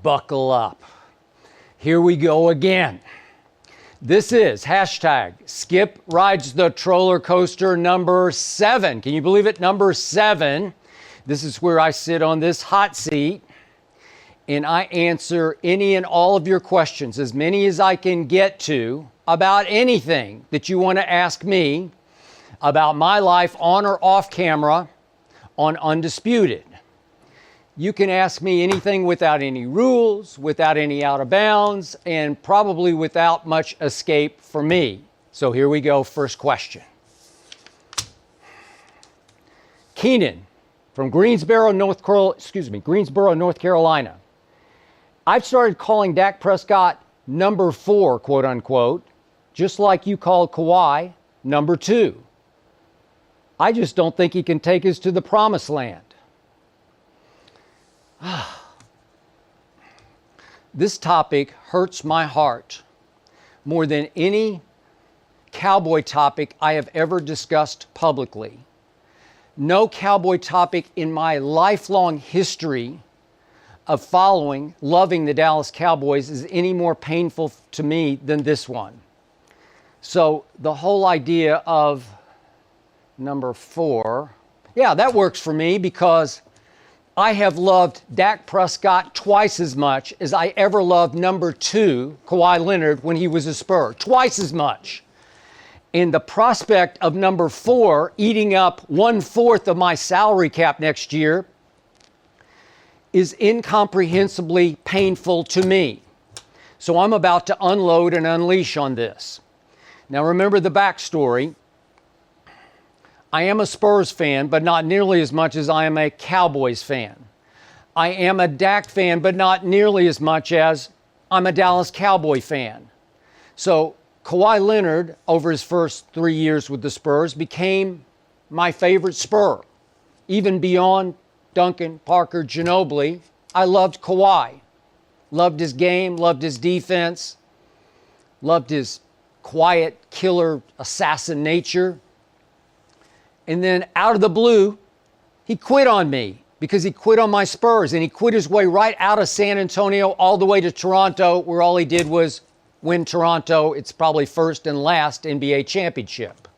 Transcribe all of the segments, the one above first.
Buckle up. Here we go again. This is hashtag Skip Rides the Troller Coaster number 7. Can you believe it? Number 7. This is where I sit on this hot seat and I answer any and all of your questions, as many as I can get to, about anything that you want to ask me about my life on or off camera on Undisputed. You can ask me anything without any rules, without any out of bounds, and probably without much escape for me. So here we go, first question. Keenan from Greensboro, North Carolina. I've started calling Dak Prescott number 4, quote unquote, just like you called Kawhi number 2. I just don't think he can take us to the promised land. This topic hurts my heart more than any Cowboy topic I have ever discussed publicly. No Cowboy topic in my lifelong history of loving the Dallas Cowboys is any more painful to me than this one. So the whole idea of number 4, yeah, that works for me because I have loved Dak Prescott twice as much as I ever loved number 2, Kawhi Leonard, when he was a Spur. Twice as much. And the prospect of number 4 eating up 1/4 of my salary cap next year is incomprehensibly painful to me. So I'm about to unload and unleash on this. Now remember the backstory. I am a Spurs fan, but not nearly as much as I am a Cowboys fan. I am a Dak fan, but not nearly as much as I'm a Dallas Cowboy fan. So Kawhi Leonard, over his first 3 years with the Spurs, became my favorite Spur. Even beyond Duncan, Parker, Ginobili, I loved Kawhi. Loved his game, loved his defense, loved his quiet, killer, assassin nature. And then out of the blue, he quit on me because he quit on my Spurs, and he quit his way right out of San Antonio all the way to Toronto, where all he did was win Toronto its probably first and last NBA championship.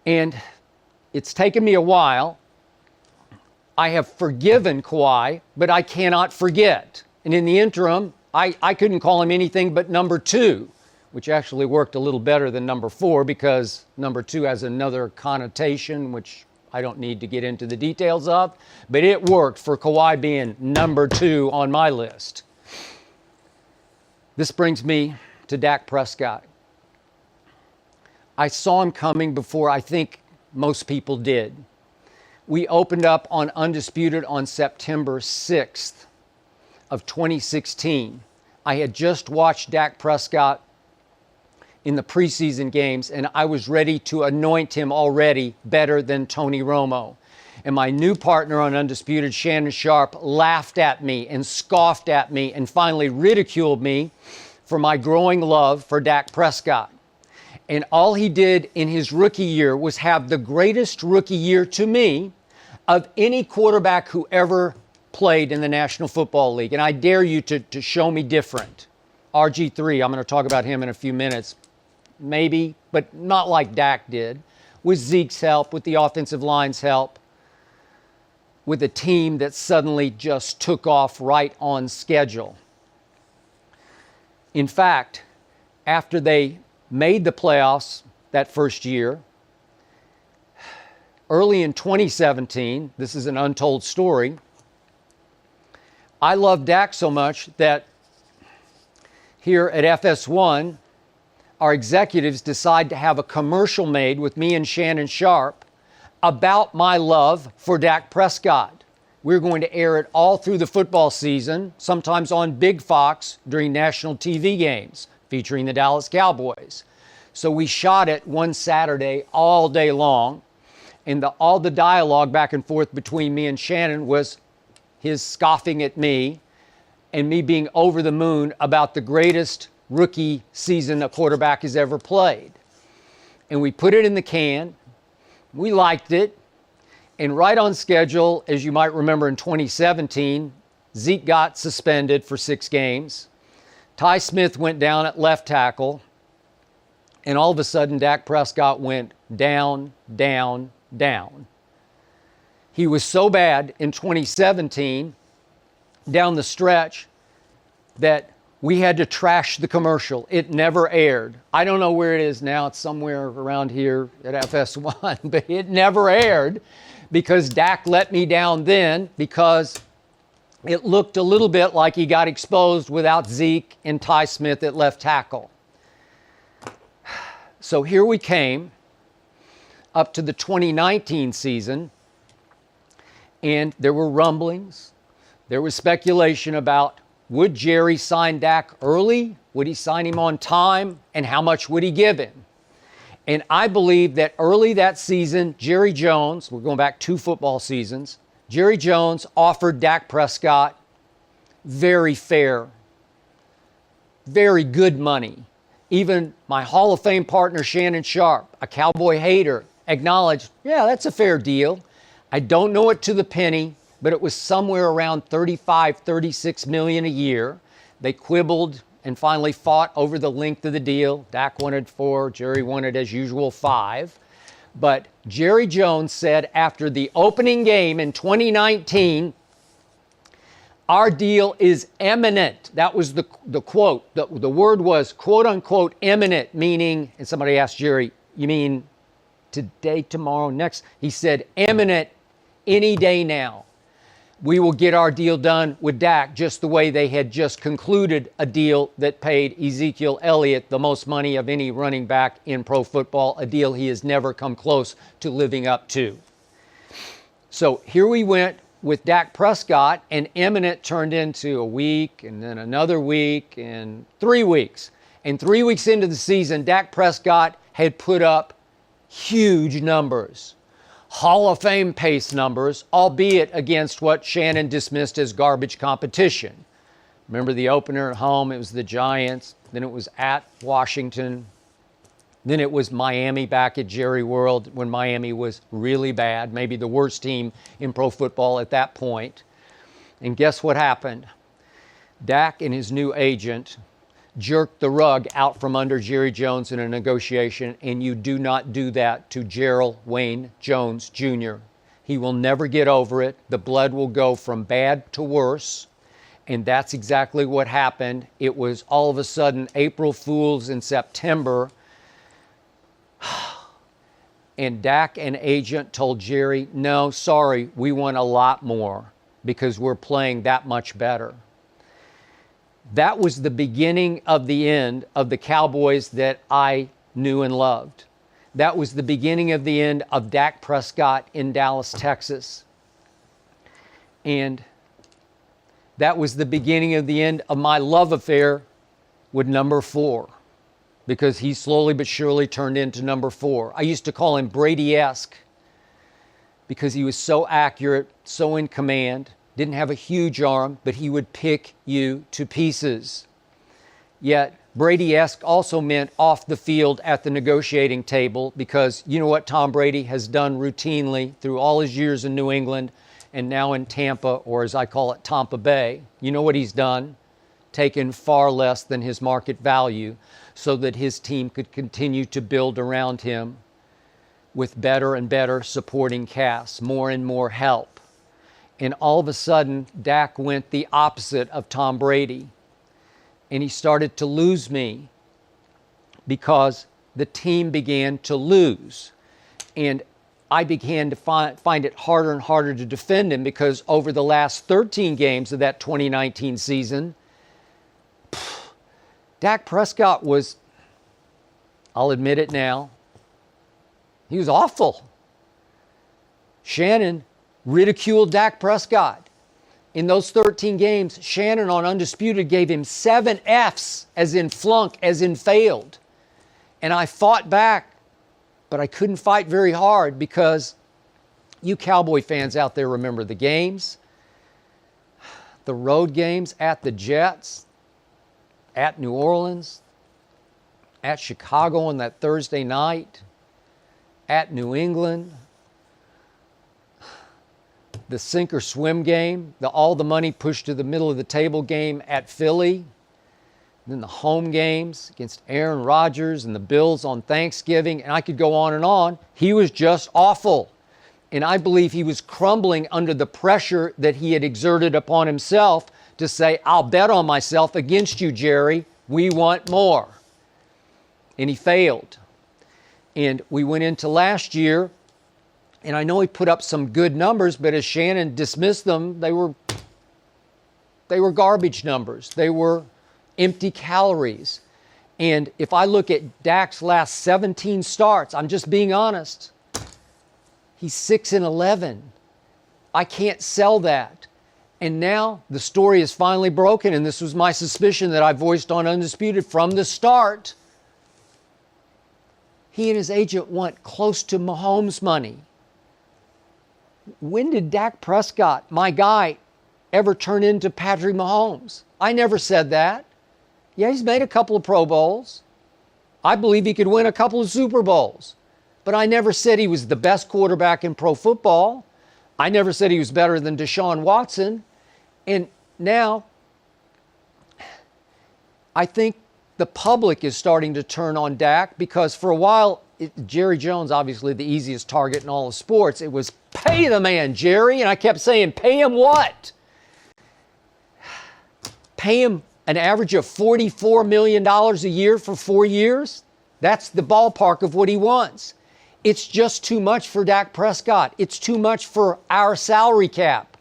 And it's taken me a while. I have forgiven Kawhi, but I cannot forget. And in the interim, I couldn't call him anything but number 2. Which actually worked a little better than number 4 because number 2 has another connotation, which I don't need to get into the details of, but it worked for Kawhi being number 2 on my list. This brings me to Dak Prescott. I saw him coming before I think most people did. We opened up on Undisputed on September 6th of 2016. I had just watched Dak Prescott in the preseason games, and I was ready to anoint him already better than Tony Romo. And my new partner on Undisputed, Shannon Sharpe, laughed at me and scoffed at me and finally ridiculed me for my growing love for Dak Prescott. And all he did in his rookie year was have the greatest rookie year to me of any quarterback who ever played in the National Football League. And I dare you to show me different. RG3, I'm going to talk about him in a few minutes. Maybe, but not like Dak did, with Zeke's help, with the offensive line's help, with a team that suddenly just took off right on schedule. In fact, after they made the playoffs that first year, early in 2017, this is an untold story, I loved Dak so much that here at FS1, our executives decide to have a commercial made with me and Shannon Sharpe about my love for Dak Prescott. We're going to air it all through the football season, sometimes on Big Fox during national TV games featuring the Dallas Cowboys. So we shot it one Saturday all day long, and all the dialogue back and forth between me and Shannon was his scoffing at me and me being over the moon about the greatest rookie season a quarterback has ever played. And we put it in the can. We liked it. And right on schedule, as you might remember in 2017, Zeke got suspended for 6 games. Ty Smith went down at left tackle. And all of a sudden, Dak Prescott went down, down, down. He was so bad in 2017, down the stretch, that we had to trash the commercial. It never aired. I don't know where it is now. It's somewhere around here at FS1, but it never aired because Dak let me down then, because it looked a little bit like he got exposed without Zeke and Ty Smith at left tackle. So here we came up to the 2019 season, and there were rumblings. There was speculation about, would Jerry sign Dak early? Would he sign him on time? And how much would he give him? And I believe that early that season, Jerry Jones, we're going back 2 football seasons, Jerry Jones offered Dak Prescott very fair, very good money. Even my Hall of Fame partner, Shannon Sharpe, a Cowboy hater, acknowledged, yeah, that's a fair deal. I don't know it to the penny, but it was somewhere around $35, $36 million a year. They quibbled and finally fought over the length of the deal. Dak wanted 4, Jerry wanted, as usual, 5. But Jerry Jones said after the opening game in 2019, our deal is imminent. That was the quote. The word was, quote unquote, imminent, meaning, and somebody asked Jerry, you mean today, tomorrow, next? He said, imminent, any day now. We will get our deal done with Dak, just the way they had just concluded a deal that paid Ezekiel Elliott the most money of any running back in pro football, a deal he has never come close to living up to. So here we went with Dak Prescott, and imminent turned into a week, and then another week, and 3 weeks. And 3 weeks into the season, Dak Prescott had put up huge numbers. Hall of Fame pace numbers, albeit against what Shannon dismissed as garbage competition. Remember the opener at home, it was the Giants, then it was at Washington, then it was Miami back at Jerry World when Miami was really bad, maybe the worst team in pro football at that point. And guess what happened? Dak and his new agent jerked the rug out from under Jerry Jones in a negotiation, and you do not do that to Gerald Wayne Jones Jr. He will never get over it. The blood will go from bad to worse, and that's exactly what happened. It was all of a sudden April Fools in September, and Dak and agent told Jerry, no, sorry, we want a lot more because we're playing that much better. That was the beginning of the end of the Cowboys that I knew and loved. That was the beginning of the end of Dak Prescott in Dallas, Texas. And that was the beginning of the end of my love affair with number 4, because he slowly but surely turned into number 4. I used to call him Brady-esque because he was so accurate, so in command. Didn't have a huge arm, but he would pick you to pieces. Yet Brady-esque also meant off the field at the negotiating table, because you know what Tom Brady has done routinely through all his years in New England and now in Tampa, or as I call it, Tampa Bay. You know what he's done? Taken far less than his market value so that his team could continue to build around him with better and better supporting casts, more and more help. And all of a sudden, Dak went the opposite of Tom Brady. And he started to lose me because the team began to lose. And I began to find it harder and harder to defend him, because over the last 13 games of that 2019 season, Dak Prescott was, I'll admit it now, he was awful. Shannon ridiculed Dak Prescott. In those 13 games, Shannon on Undisputed gave him 7 Fs, as in flunk, as in failed. And I fought back, but I couldn't fight very hard, because you Cowboy fans out there remember the games, the road games at the Jets, at New Orleans, at Chicago on that Thursday night, at New England. the sink or swim game, all the money pushed to the middle of the table game at Philly, then the home games against Aaron Rodgers and the Bills on Thanksgiving, and I could go on and on. He was just awful. And I believe he was crumbling under the pressure that he had exerted upon himself to say, I'll bet on myself against you, Jerry. We want more. And he failed. And we went into last year, and I know he put up some good numbers, but as Shannon dismissed them, they were garbage numbers. They were empty calories. And if I look at Dak's last 17 starts, I'm just being honest, he's 6-11. I can't sell that. And now the story is finally broken, and this was my suspicion that I voiced on Undisputed from the start. He and his agent want close to Mahomes money. When did Dak Prescott, my guy, ever turn into Patrick Mahomes? I never said that. Yeah, he's made a couple of Pro Bowls. I believe he could win a couple of Super Bowls. But I never said he was the best quarterback in pro football. I never said he was better than Deshaun Watson. And now, I think the public is starting to turn on Dak because for a while, Jerry Jones, obviously the easiest target in all of sports, it was pay the man, Jerry. And I kept saying, pay him what? Pay him an average of $44 million a year for 4 years? That's the ballpark of what he wants. It's just too much for Dak Prescott. It's too much for our salary cap.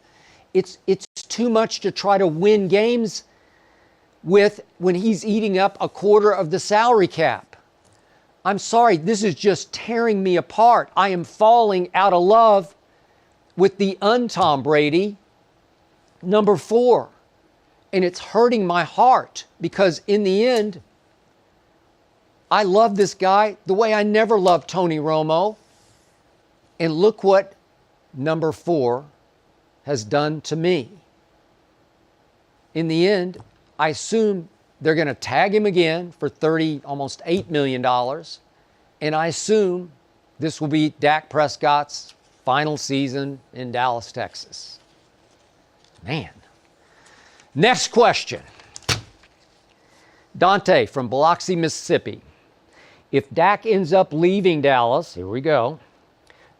It's too much to try to win games with when he's eating up a quarter of the salary cap. I'm sorry, this is just tearing me apart. I am falling out of love with the Tom Brady, number 4. And it's hurting my heart because in the end, I love this guy the way I never loved Tony Romo. And look what number 4 has done to me. In the end, I assume they're going to tag him again for almost $8 million. And I assume this will be Dak Prescott's final season in Dallas, Texas. Man. Next question. Dante from Biloxi, Mississippi. If Dak ends up leaving Dallas, here we go,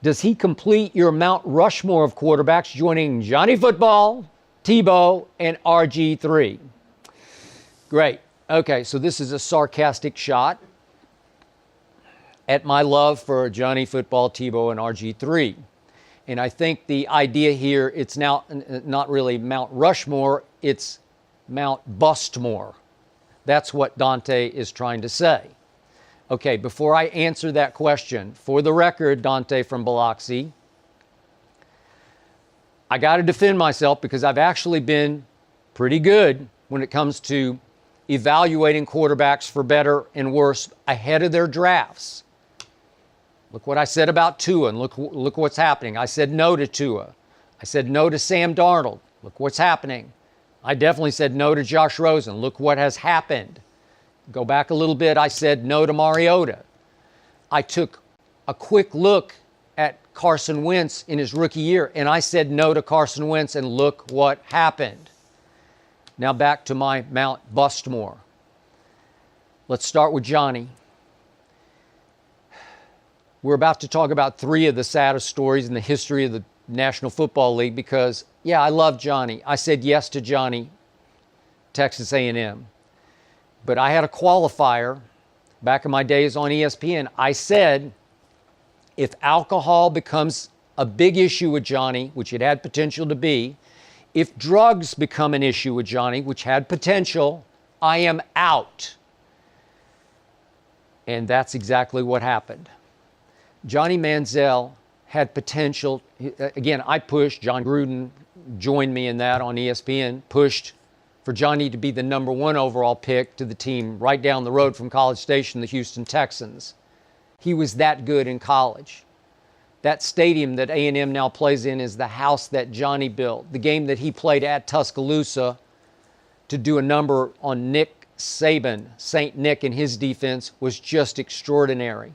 does he complete your Mount Rushmore of quarterbacks joining Johnny Football, Tebow, and RG3? Great. Okay, so this is a sarcastic shot at my love for Johnny Football, Tebow, and RG3. And I think the idea here, it's now not really Mount Rushmore, it's Mount Bustmore. That's what Dante is trying to say. Okay, before I answer that question, for the record, Dante from Biloxi, I got to defend myself because I've actually been pretty good when it comes to evaluating quarterbacks for better and worse ahead of their drafts. Look what I said about Tua, and look what's happening. I said no to Tua. I said no to Sam Darnold. Look what's happening. I definitely said no to Josh Rosen. Look what has happened. Go back a little bit, I said no to Mariota. I took a quick look at Carson Wentz in his rookie year, and I said no to Carson Wentz, and look what happened. Now back to my Mount Bustmore. Let's start with Johnny. We're about to talk about 3 of the saddest stories in the history of the National Football League because, yeah, I love Johnny. I said yes to Johnny, Texas A&M. But I had a qualifier back in my days on ESPN. I said if alcohol becomes a big issue with Johnny, which it had potential to be, if drugs become an issue with Johnny, which had potential, I am out. And that's exactly what happened. Johnny Manziel had potential. Again, I pushed. John Gruden joined me in that on ESPN, pushed for Johnny to be the number 1 overall pick to the team right down the road from College Station, the Houston Texans. He was that good in college. That stadium that A&M now plays in is the house that Johnny built. The game that he played at Tuscaloosa to do a number on Nick Saban, St. Nick, and his defense was just extraordinary.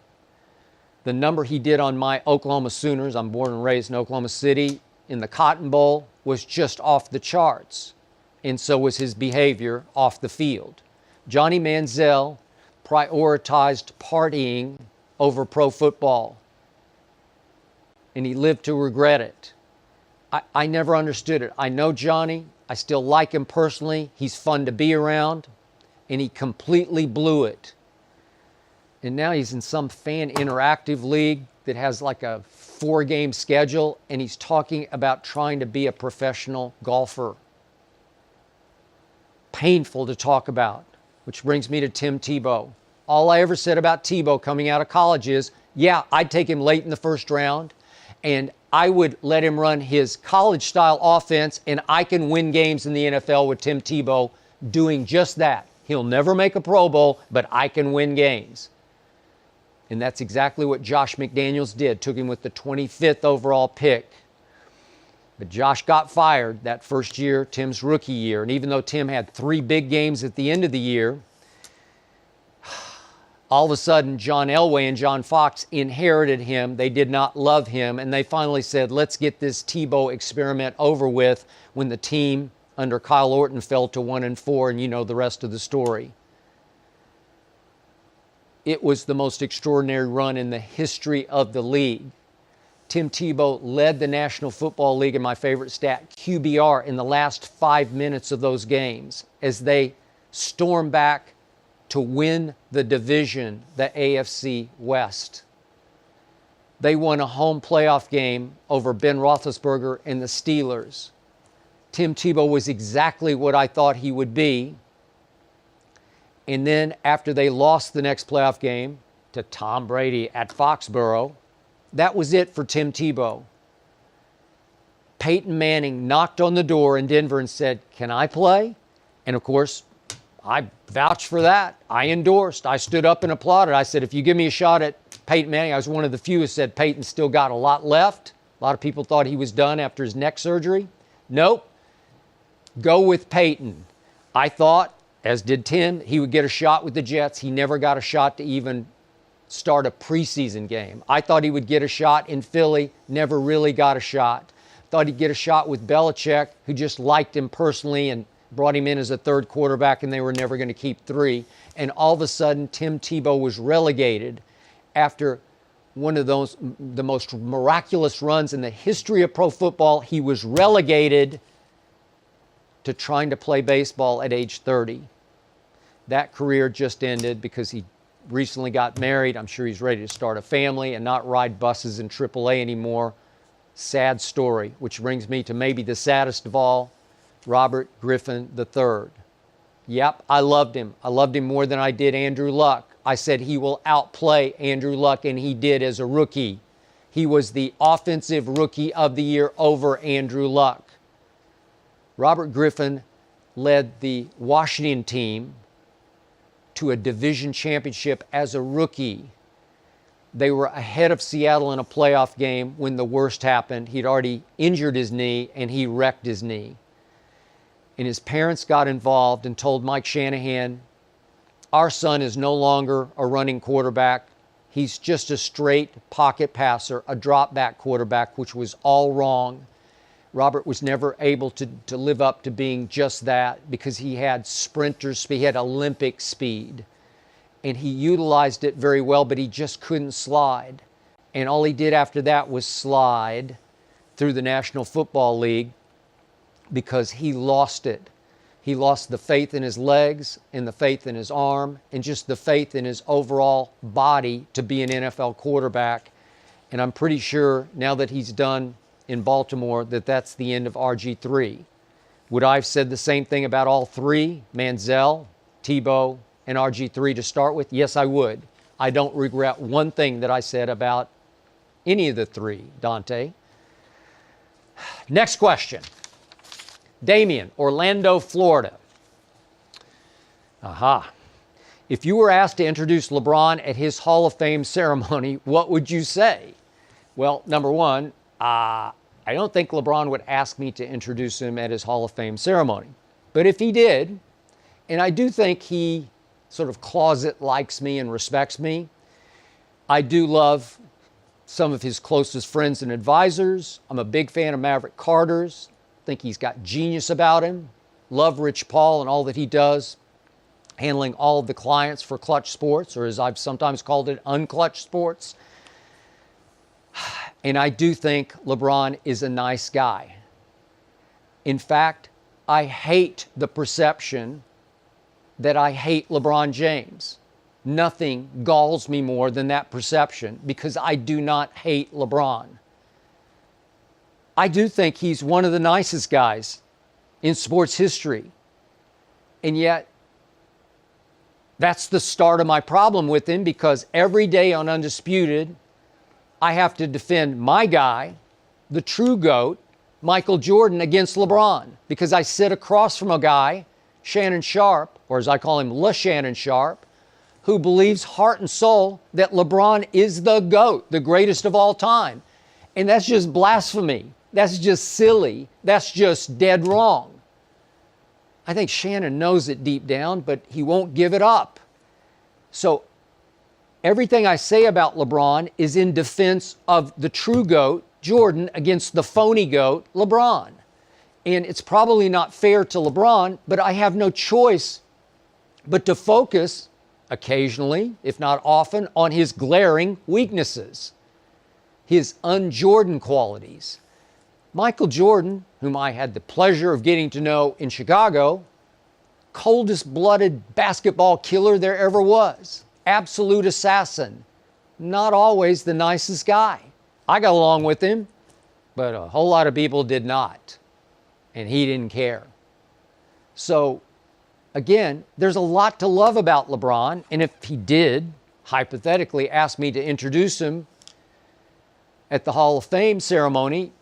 The number he did on my Oklahoma Sooners, I'm born and raised in Oklahoma City, in the Cotton Bowl was just off the charts, and so was his behavior off the field. Johnny Manziel prioritized partying over pro football, and he lived to regret it. I never understood it. I know Johnny. I still like him personally. He's fun to be around, and he completely blew it. And now he's in some fan interactive league that has like a 4-game schedule, and he's talking about trying to be a professional golfer. Painful to talk about, which brings me to Tim Tebow. All I ever said about Tebow coming out of college is, yeah, I'd take him late in the first round, and I would let him run his college-style offense, and I can win games in the NFL with Tim Tebow doing just that. He'll never make a Pro Bowl, but I can win games. And that's exactly what Josh McDaniels did, took him with the 25th overall pick. But Josh got fired that first year, Tim's rookie year. And even though Tim had 3 big games at the end of the year, all of a sudden, John Elway and John Fox inherited him. They did not love him. And they finally said, let's get this Tebow experiment over with, when the team under Kyle Orton fell to 1-4, and you know the rest of the story. It was the most extraordinary run in the history of the league. Tim Tebow led the National Football League in my favorite stat, QBR, in the last 5 minutes of those games as they stormed back to win the division, the AFC West. They won a home playoff game over Ben Roethlisberger and the Steelers. Tim Tebow was exactly what I thought he would be. And then after they lost the next playoff game to Tom Brady at Foxborough, that was it for Tim Tebow. Peyton Manning knocked on the door in Denver and said, can I play? And of course, I vouched for that. I endorsed. I stood up and applauded. I said, if you give me a shot at Peyton Manning, I was one of the few who said Peyton still got a lot left. A lot of people thought he was done after his neck surgery. Nope. Go with Peyton. I thought, as did Tim, he would get a shot with the Jets. He never got a shot to even start a preseason game. I thought he would get a shot in Philly, never really got a shot. Thought he'd get a shot with Belichick, who just liked him personally and brought him in as a third quarterback, and they were never going to keep 3. And all of a sudden, Tim Tebow was relegated after one of the most miraculous runs in the history of pro football. He was relegated to trying to play baseball at age 30. That career just ended because he recently got married. I'm sure he's ready to start a family and not ride buses in AAA anymore. Sad story, which brings me to maybe the saddest of all, Robert Griffin III. Yep, I loved him. I loved him more than I did Andrew Luck. I said he will outplay Andrew Luck, and he did as a rookie. He was the offensive rookie of the year over Andrew Luck. Robert Griffin led the Washington team to a division championship as a rookie. They were ahead of Seattle in a playoff game when the worst happened. He'd already injured his knee, and he wrecked his knee. And his parents got involved and told Mike Shanahan, our son is no longer a running quarterback. He's just a straight pocket passer, a drop back quarterback, which was all wrong. Robert was never able to live up to being just that because he had sprinter speed, he had Olympic speed. And he utilized it very well, but he just couldn't slide. And all he did after that was slide through the National Football League because he lost it. He lost the faith in his legs and the faith in his arm and just the faith in his overall body to be an NFL quarterback. And I'm pretty sure now that he's done in Baltimore that that's the end of RG3. Would I have said the same thing about all 3, Manziel, Tebow, and RG3 to start with? Yes, I would. I don't regret one thing that I said about any of the 3, Dante. Next question. Damien, Orlando, Florida. Aha. If you were asked to introduce LeBron at his Hall of Fame ceremony, what would you say? Well, number one, I don't think LeBron would ask me to introduce him at his Hall of Fame ceremony. But if he did, and I do think he sort of closet likes me and respects me, I do love some of his closest friends and advisors. I'm a big fan of Maverick Carter's. Think he's got genius about him. Love Rich Paul and all that he does, handling all of the clients for Clutch Sports, or as I've sometimes called it, Unclutch Sports. And I do think LeBron is a nice guy. In fact, I hate the perception that I hate LeBron James. Nothing galls me more than that perception, because I do not hate LeBron. I do think he's one of the nicest guys in sports history. And yet, that's the start of my problem with him, because every day on Undisputed, I have to defend my guy, the true GOAT, Michael Jordan, against LeBron, because I sit across from a guy, Shannon Sharpe, or as I call him, Shannon Sharpe, who believes heart and soul that LeBron is the GOAT, the greatest of all time. And that's just blasphemy. That's just silly. That's just dead wrong. I think Shannon knows it deep down, but he won't give it up. So everything I say about LeBron is in defense of the true GOAT, Jordan, against the phony GOAT, LeBron. And it's probably not fair to LeBron, but I have no choice but to focus occasionally, if not often, on his glaring weaknesses, his un-Jordan qualities. Michael Jordan, whom I had the pleasure of getting to know in Chicago, coldest-blooded basketball killer there ever was, absolute assassin, not always the nicest guy. I got along with him, but a whole lot of people did not, and he didn't care. So, again, there's a lot to love about LeBron, and if he did, hypothetically, ask me to introduce him at the Hall of Fame ceremony,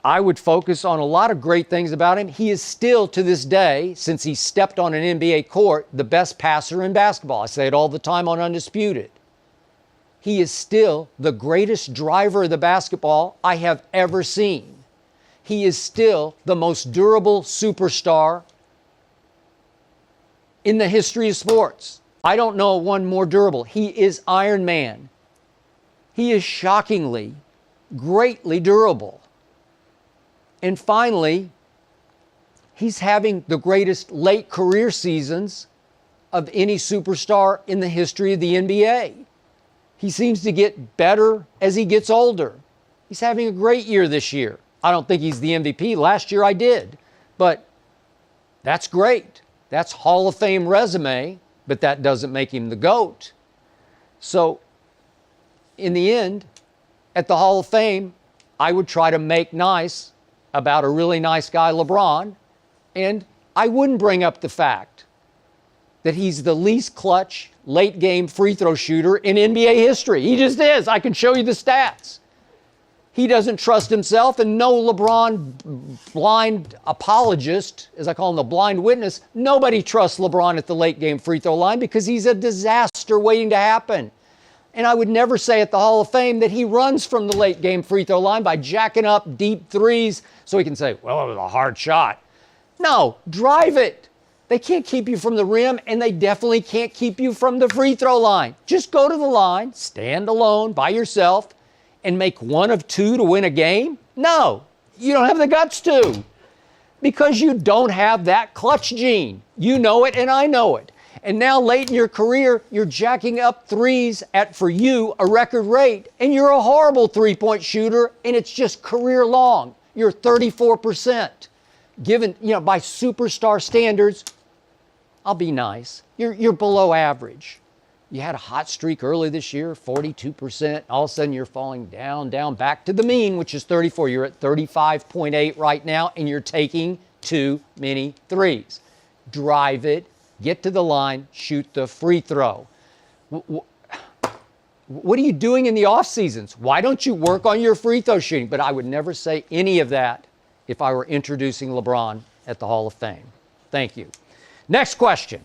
I would focus on a lot of great things about him. He is still, to this day, since he stepped on an NBA court, the best passer in basketball. I say it all the time on Undisputed. He is still the greatest driver of the basketball I have ever seen. He is still the most durable superstar in the history of sports. I don't know one more durable. He is Iron Man. He is shockingly, greatly durable. And finally, he's having the greatest late career seasons of any superstar in the history of the NBA. He seems to get better as he gets older. He's having a great year this year. I don't think he's the MVP. Last year I did. But that's great. That's Hall of Fame resume, but that doesn't make him the GOAT. So, in the end, at the Hall of Fame, I would try to make nice about a really nice guy, LeBron, and I wouldn't bring up the fact that he's the least clutch, late-game free throw shooter in NBA history. He just is. I can show you the stats. He doesn't trust himself, and no LeBron blind apologist, as I call him, the blind witness, nobody trusts LeBron at the late-game free throw line because he's a disaster waiting to happen. And I would never say at the Hall of Fame that he runs from the late-game free throw line by jacking up deep threes so he can say, well, it was a hard shot. No, drive it. They can't keep you from the rim, and they definitely can't keep you from the free throw line. Just go to the line, stand alone by yourself, and make one of two to win a game? No, you don't have the guts to, because you don't have that clutch gene. You know it, and I know it. And now late in your career, you're jacking up threes at, for you, a record rate, and you're a horrible three-point shooter, and it's just career long. You're 34%. Given, by superstar standards, I'll be nice. You're below average. You had a hot streak early this year, 42%. All of a sudden, you're falling down, back to the mean, which is 34. You're at 35.8 right now, and you're taking too many threes. Drive it. Get to the line, shoot the free throw. What are you doing in the off seasons? Why don't you work on your free throw shooting? But I would never say any of that if I were introducing LeBron at the Hall of Fame. Thank you. Next question.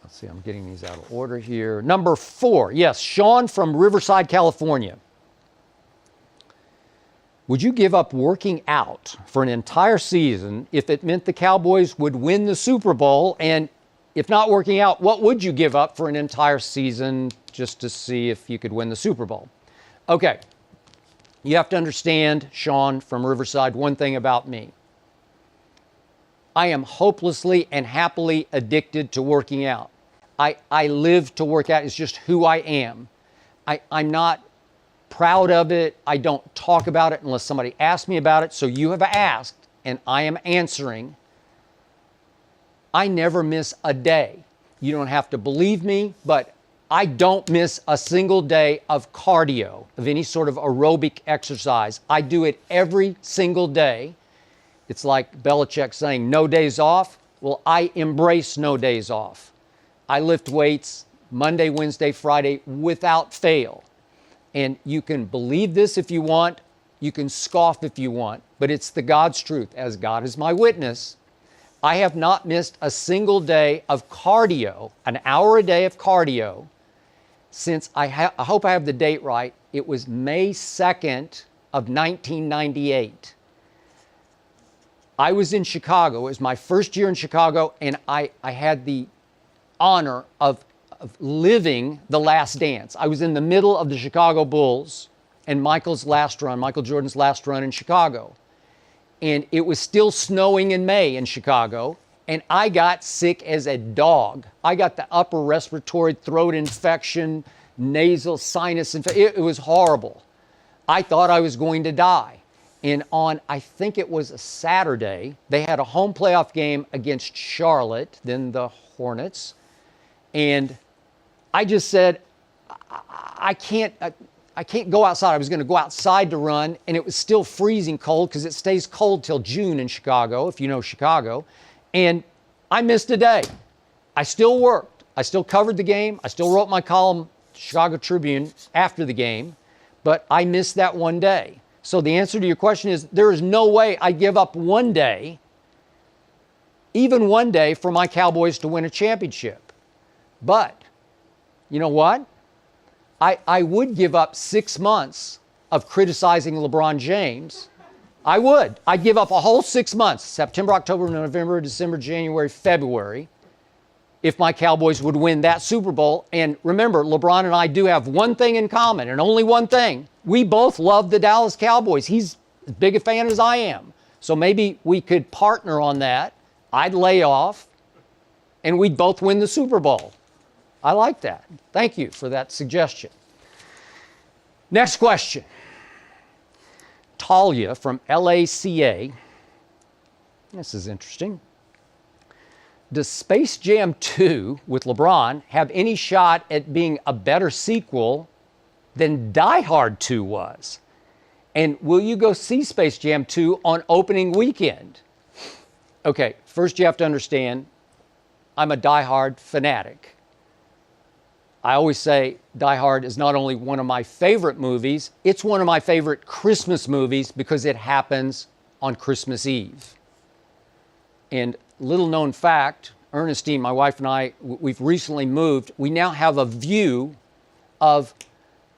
Let's see, I'm getting these out of order here. Number 4. Yes, Sean from Riverside, California. Would you give up working out for an entire season if it meant the Cowboys would win the Super Bowl? And if not working out, what would you give up for an entire season just to see if you could win the Super Bowl. Okay. You have to understand, Sean from Riverside, one thing about me. I am hopelessly and happily addicted to working out. I live to work out. It's just who I am. I'm not proud of it. I don't talk about it unless somebody asks me about it. So you have asked, and I am answering. I never miss a day. You don't have to believe me, but I don't miss a single day of cardio, of any sort of aerobic exercise. I do it every single day. It's like Belichick saying, no days off. Well, I embrace no days off. I lift weights Monday, Wednesday, Friday without fail. And you can believe this if you want. You can scoff if you want. But it's the God's truth, as God is my witness. I have not missed a single day of cardio, an hour a day of cardio, since I hope I have the date right. It was May 2nd of 1998. I was in Chicago. It was my first year in Chicago, and I had the honor of living the last dance. I was in the middle of the Chicago Bulls and Michael Jordan's last run in Chicago. And it was still snowing in May in Chicago, and I got sick as a dog. I got the upper respiratory throat infection, nasal sinus infection. It was horrible. I thought I was going to die. And on, I think it was a Saturday, they had a home playoff game against Charlotte, then the Hornets. And I just said, I can't go outside. I was going to go outside to run, and it was still freezing cold because it stays cold till June in Chicago, if you know Chicago. And I missed a day. I still worked. I still covered the game. I still wrote my column, Chicago Tribune, after the game. But I missed that one day. So the answer to your question is there is no way I give up one day, even one day, for my Cowboys to win a championship. But you know what? I would give up 6 months of criticizing LeBron James. I would. I'd give up a whole 6 months, September, October, November, December, January, February, if my Cowboys would win that Super Bowl. And remember, LeBron and I do have one thing in common, and only one thing. We both love the Dallas Cowboys. He's as big a fan as I am. So maybe we could partner on that. I'd lay off, and we'd both win the Super Bowl. I like that. Thank you for that suggestion. Next question. Talia from LACA. This is interesting. Does Space Jam 2 with LeBron have any shot at being a better sequel than Die Hard 2 was? And will you go see Space Jam 2 on opening weekend? Okay, first you have to understand, I'm a Die Hard fanatic. I always say Die Hard is not only one of my favorite movies, it's one of my favorite Christmas movies because it happens on Christmas Eve. And little known fact, Ernestine, my wife and I, we've recently moved. We now have a view of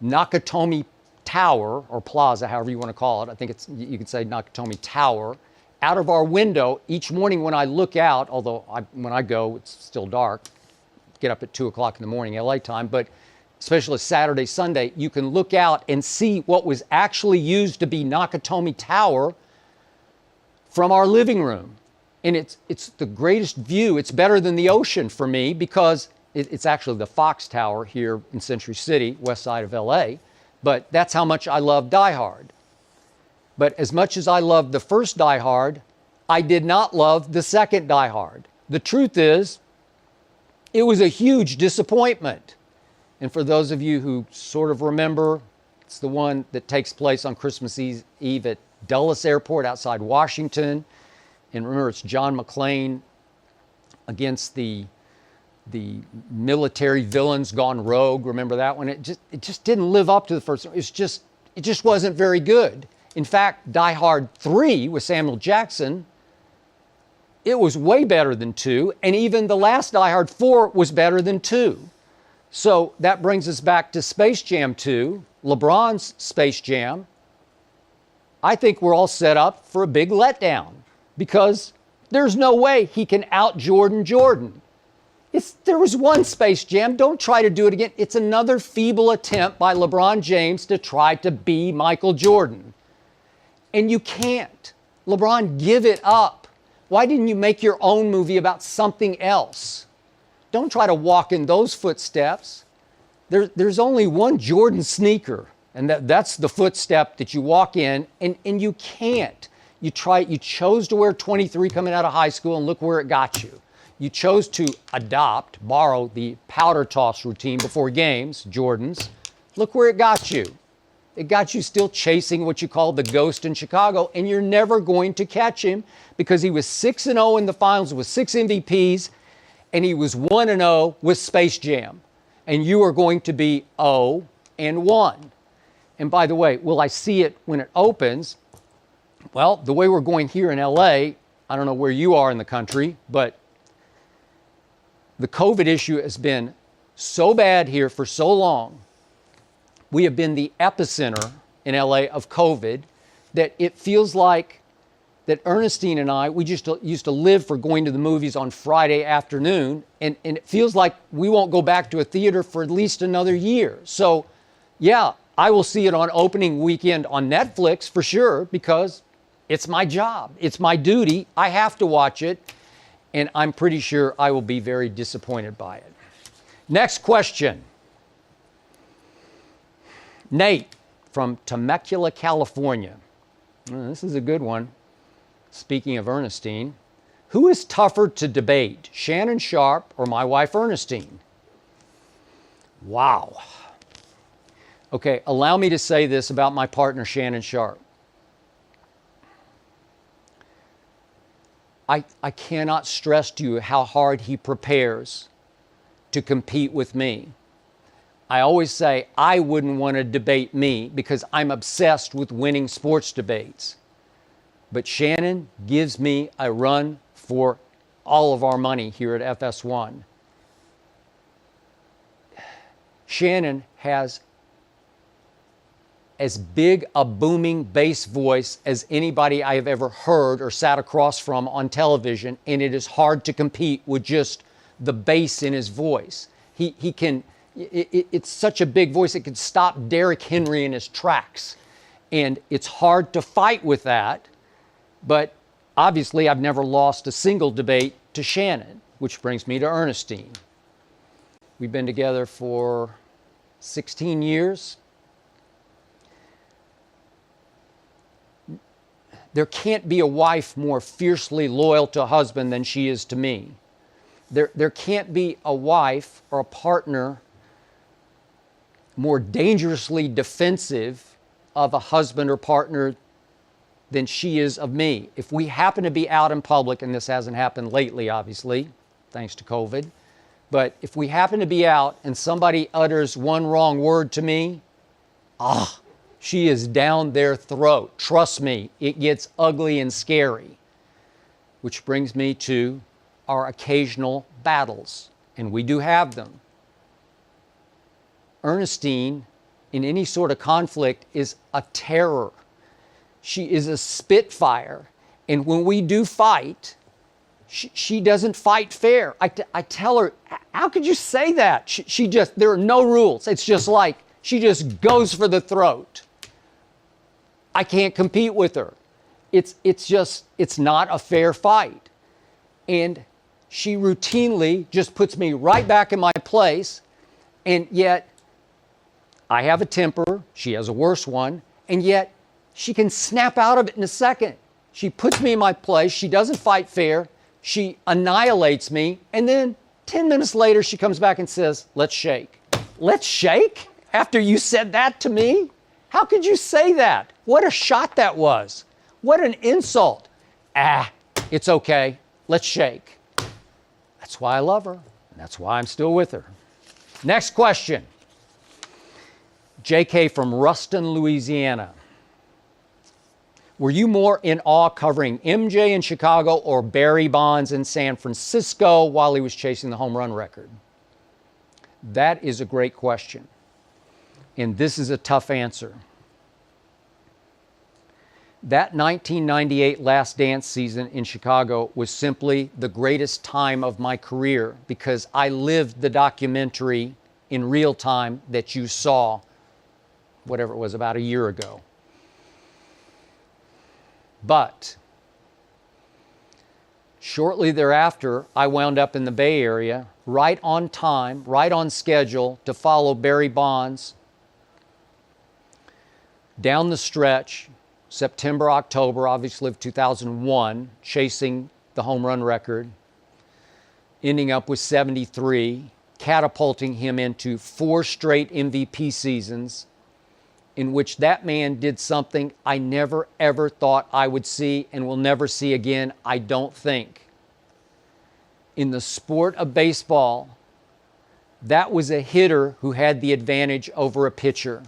Nakatomi Tower, or Plaza, however you want to call it. I think you could say Nakatomi Tower, out of our window each morning when I look out, although when I go, it's still dark. Get up at 2 o'clock in the morning, LA time, but especially Saturday, Sunday, you can look out and see what was actually used to be Nakatomi Tower from our living room. And it's the greatest view. It's better than the ocean for me because it's actually the Fox Tower here in Century City, west side of LA. But that's how much I love Die Hard. But as much as I loved the first Die Hard, I did not love the second Die Hard. The truth is, it was a huge disappointment. And for those of you who sort of remember, it's the one that takes place on Christmas Eve at Dulles Airport outside Washington. And remember, it's John McClane against the military villains gone rogue. Remember that one? It just didn't live up to the first one. It just wasn't very good. In fact, Die Hard 3 with Samuel Jackson, it was way better than 2, and even the last Die Hard 4 was better than 2. So that brings us back to Space Jam 2, LeBron's Space Jam. I think we're all set up for a big letdown because there's no way he can out-Jordan Jordan. There was one Space Jam. Don't try to do it again. It's another feeble attempt by LeBron James to try to be Michael Jordan. And you can't. LeBron, give it up. Why didn't you make your own movie about something else? Don't try to walk in those footsteps. There's only one Jordan sneaker, and that's the footstep that you walk in, and you can't. You chose to wear 23 coming out of high school, and look where it got you. You chose to borrow the powder toss routine before games, Jordans. Look where it got you. It got you still chasing what you call the ghost in Chicago, and you're never going to catch him because he was 6-0 in the finals with 6 MVPs, and he was 1-0 with Space Jam. And you are going to be 0-1. And by the way, will I see it when it opens? Well, the way we're going here in LA, I don't know where you are in the country, but the COVID issue has been so bad here for so long. We have been the epicenter in LA of COVID that it feels like that Ernestine and I, we just used to live for going to the movies on Friday afternoon, and it feels like we won't go back to a theater for at least another year. So, yeah, I will see it on opening weekend on Netflix for sure because it's my job. It's my duty. I have to watch it, and I'm pretty sure I will be very disappointed by it. Next question. Nate from Temecula, California. This is a good one. Speaking of Ernestine, who is tougher to debate, Shannon Sharpe or my wife Ernestine? Wow. Okay, allow me to say this about my partner Shannon Sharpe. I cannot stress to you how hard he prepares to compete with me. I always say I wouldn't want to debate me because I'm obsessed with winning sports debates. But Shannon gives me a run for all of our money here at FS1. Shannon has as big a booming bass voice as anybody I have ever heard or sat across from on television, and it is hard to compete with just the bass in his voice. It's such a big voice, it could stop Derrick Henry in his tracks. And it's hard to fight with that. But obviously, I've never lost a single debate to Shannon, which brings me to Ernestine. We've been together for 16 years. There can't be a wife more fiercely loyal to a husband than she is to me. There can't be a wife or a partner more dangerously defensive of a husband or partner than she is of me. If we happen to be out in public, and this hasn't happened lately, obviously, thanks to COVID, but if we happen to be out and somebody utters one wrong word to me, she is down their throat. Trust me, it gets ugly and scary. Which brings me to our occasional battles, and we do have them. Ernestine, in any sort of conflict, is a terror. She is a spitfire. And when we do fight, she doesn't fight fair. I tell her, how could you say that? There are no rules. It's just like, she just goes for the throat. I can't compete with her. It's not a fair fight. And she routinely just puts me right back in my place. And yet, I have a temper. She has a worse one. And yet, she can snap out of it in a second. She puts me in my place. She doesn't fight fair. She annihilates me. And then 10 minutes later, she comes back and says, let's shake. Let's shake? After you said that to me? How could you say that? What a shot that was. What an insult. It's okay. Let's shake. That's why I love her. And that's why I'm still with her. Next question. JK from Ruston, Louisiana. Were you more in awe covering MJ in Chicago or Barry Bonds in San Francisco while he was chasing the home run record? That is a great question. And this is a tough answer. That 1998 Last Dance season in Chicago was simply the greatest time of my career because I lived the documentary in real time that you saw, whatever it was, about a year ago. But shortly thereafter, I wound up in the Bay Area, right on time, right on schedule to follow Barry Bonds down the stretch, September, October, obviously, of 2001, chasing the home run record, ending up with 73, catapulting him into 4 straight MVP seasons, in which that man did something I never, ever thought I would see and will never see again, I don't think. In the sport of baseball, that was a hitter who had the advantage over a pitcher.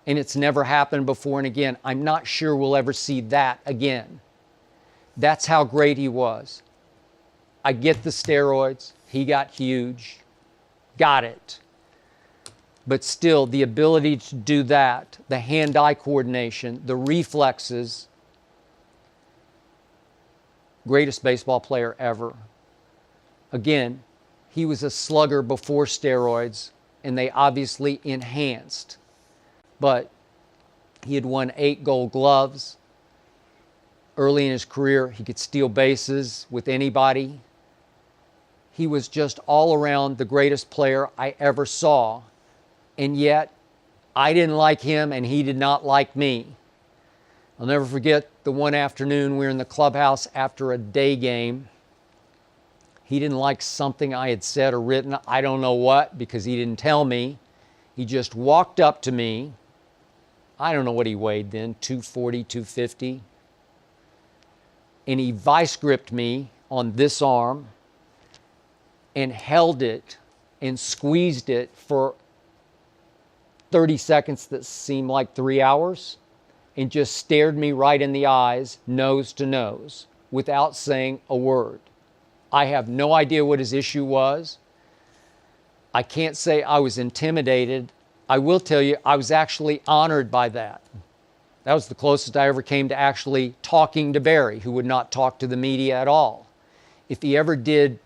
And it's never happened before and again. I'm not sure we'll ever see that again. That's how great he was. I get the steroids. He got huge. Got it. But still, the ability to do that, the hand-eye coordination, the reflexes, greatest baseball player ever. Again, he was a slugger before steroids, and they obviously enhanced. But he had won 8 Gold Gloves. Early in his career, he could steal bases with anybody. He was just all around the greatest player I ever saw. And yet, I didn't like him and he did not like me. I'll never forget the one afternoon we were in the clubhouse after a day game. He didn't like something I had said or written. I don't know what, because he didn't tell me. He just walked up to me. I don't know what he weighed then, 240, 250. And he vice gripped me on this arm and held it and squeezed it for 30 seconds that seemed like 3 hours, and just stared me right in the eyes, nose to nose, without saying a word. I have no idea what his issue was. I can't say I was intimidated. I will tell you, I was actually honored by that. That was the closest I ever came to actually talking to Barry, who would not talk to the media at all. If he ever did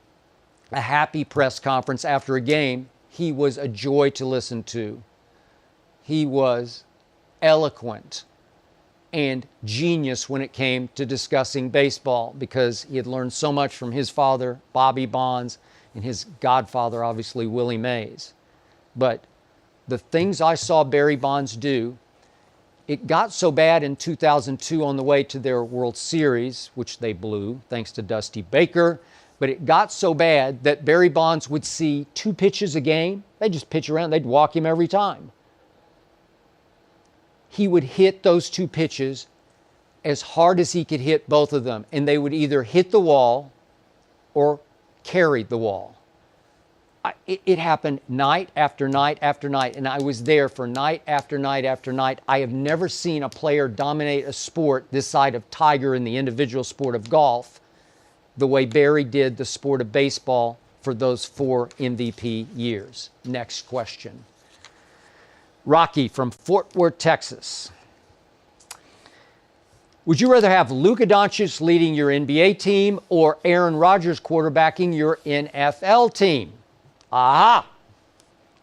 a happy press conference after a game, he was a joy to listen to. He was eloquent and genius when it came to discussing baseball, because he had learned so much from his father, Bobby Bonds, and his godfather, obviously, Willie Mays. But the things I saw Barry Bonds do, it got so bad in 2002 on the way to their World Series, which they blew, thanks to Dusty Baker, but it got so bad that Barry Bonds would see 2 pitches a game. They'd just pitch around. They'd walk him every time. He would hit those 2 pitches as hard as he could hit both of them, and they would either hit the wall or carry the wall. It happened night after night after night, and I was there for night after night after night. I have never seen a player dominate a sport this side of Tiger in the individual sport of golf the way Barry did the sport of baseball for those 4 MVP years. Next question. Rocky from Fort Worth, Texas. Would you rather have Luka Dončić leading your NBA team or Aaron Rodgers quarterbacking your NFL team? Aha!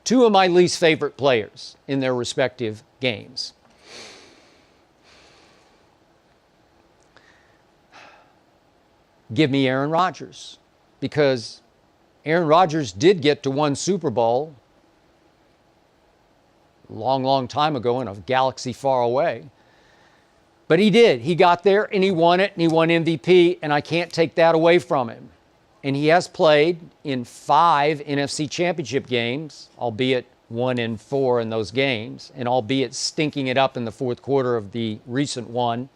2 of my least favorite players in their respective games. Give me Aaron Rodgers, because Aaron Rodgers did get to 1 Super Bowl a long, long time ago in a galaxy far away. But he did. He got there and he won it and he won MVP, and I can't take that away from him. And he has played in 5 NFC Championship games, albeit 1-4 in those games, and albeit stinking it up in the 4th quarter of the recent one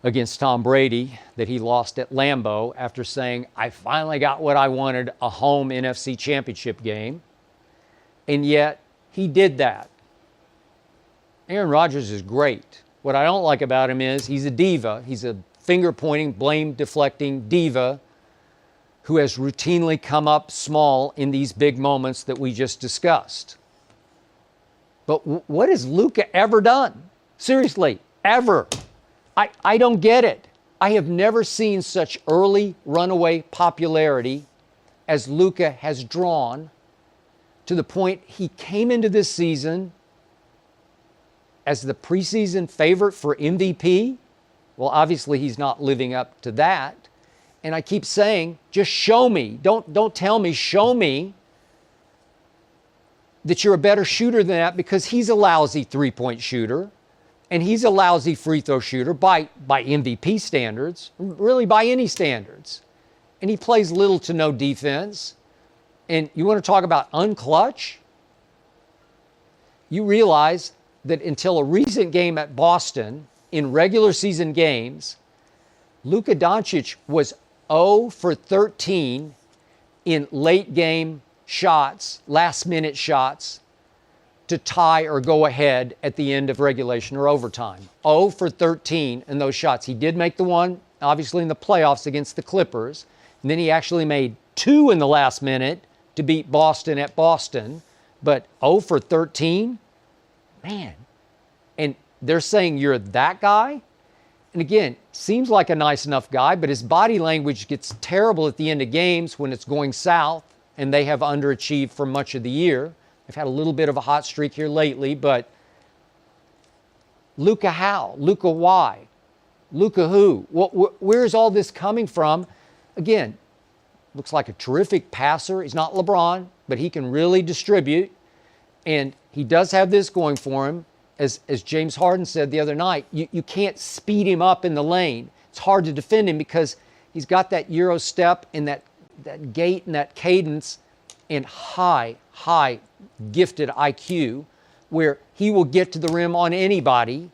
against Tom Brady that he lost at Lambeau after saying, I finally got what I wanted, a home NFC Championship game. And yet, he did that. Aaron Rodgers is great. What I don't like about him is he's a diva. He's a finger-pointing, blame-deflecting diva who has routinely come up small in these big moments that we just discussed. But what has Luca ever done? Seriously, ever? I don't get it. I have never seen such early runaway popularity as Luca has drawn, to the point he came into this season as the preseason favorite for MVP. Well, obviously he's not living up to that. And I keep saying, just show me. Don't tell me, show me that you're a better shooter than that, because he's a lousy three-point shooter and he's a lousy free throw shooter by MVP standards, really by any standards. And he plays little to no defense. And you want to talk about unclutch? You realize that until a recent game at Boston, in regular season games, Luka Dončić was 0 for 13 in late game shots, last minute shots, to tie or go ahead at the end of regulation or overtime. 0 for 13 in those shots. He did make the one, obviously, in the playoffs against the Clippers. And then he actually made 2 in the last minute to beat Boston at Boston. But 0 for 13? Man. And they're saying you're that guy? And again, seems like a nice enough guy, but his body language gets terrible at the end of games when it's going south, and they have underachieved for much of the year. They've had a little bit of a hot streak here lately, but Luca how? Luca why? Luca who? Where's all this coming from? Again, looks like a terrific passer. He's not LeBron, but he can really distribute, and he does have this going for him. As James Harden said the other night, you can't speed him up in the lane. It's hard to defend him because he's got that Euro step and that gait and that cadence and high gifted IQ, where he will get to the rim on anybody,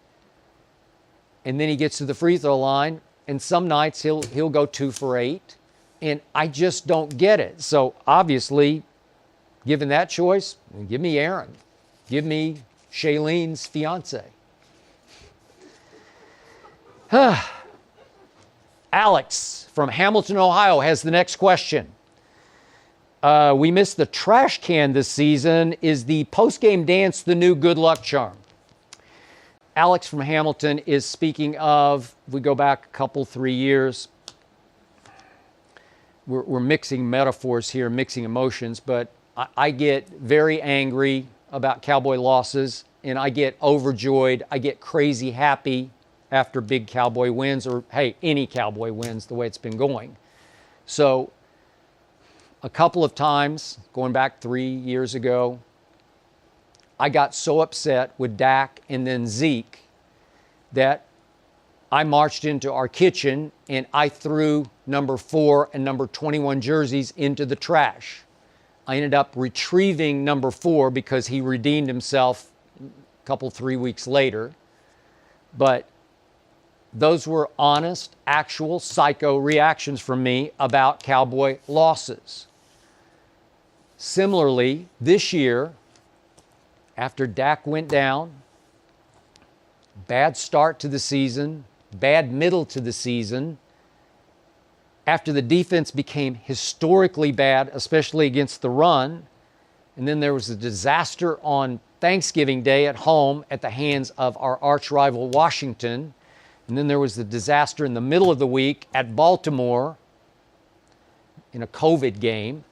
and then he gets to the free throw line, and some nights he'll go 2 for 8, and I just don't get it. So obviously, given that choice, give me Aaron. Give me Shailene's fiance. Alex from Hamilton, Ohio has the next question. We missed the trash can this season. Is the post-game dance the new good luck charm? Alex from Hamilton is speaking of, if we go back a couple, 3 years, we're mixing metaphors here, mixing emotions, but I get very angry about Cowboy losses, and I get overjoyed. I get crazy happy after big Cowboy wins, or hey, any Cowboy wins the way it's been going. So a couple of times, going back 3 years ago, I got so upset with Dak and then Zeke that I marched into our kitchen and I threw number 4 and number 21 jerseys into the trash. I ended up retrieving number 4 because he redeemed himself a couple, 3 weeks later. But those were honest, actual psycho reactions from me about Cowboy losses. Similarly, this year, after Dak went down, bad start to the season, bad middle to the season, after the defense became historically bad, especially against the run, and then there was a disaster on Thanksgiving Day at home at the hands of our arch rival Washington, and then there was the disaster in the middle of the week at Baltimore in a COVID game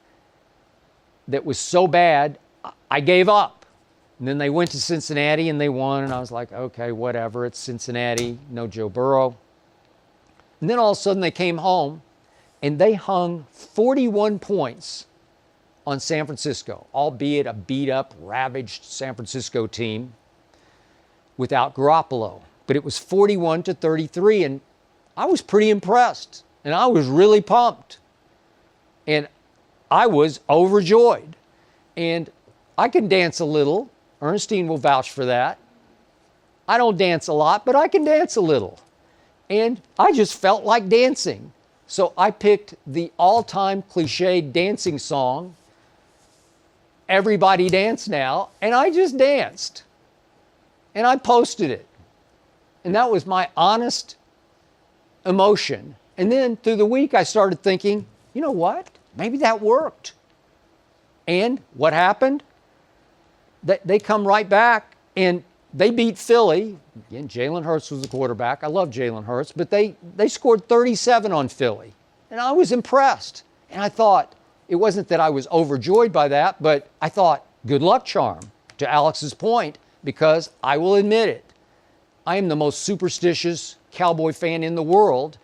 that was so bad, I gave up. And then they went to Cincinnati and they won, and I was like, okay, whatever, it's Cincinnati, no Joe Burrow. And then all of a sudden they came home and they hung 41 points on San Francisco, albeit a beat-up, ravaged San Francisco team without Garoppolo. But it was 41-33, and I was pretty impressed, and I was really pumped. And I was overjoyed. And I can dance a little. Ernestine will vouch for that. I don't dance a lot, but I can dance a little. And I just felt like dancing. So I picked the all-time cliched dancing song, Everybody Dance Now, and I just danced. And I posted it. And that was my honest emotion. And then through the week, I started thinking, you know what? Maybe that worked. And what happened? They come right back, and they beat Philly. Again, Jalen Hurts was the quarterback. I love Jalen Hurts, but they scored 37 on Philly. And I was impressed. And I thought, it wasn't that I was overjoyed by that, but I thought, good luck charm, to Alex's point, because I will admit it. I am the most superstitious Cowboy fan in the world.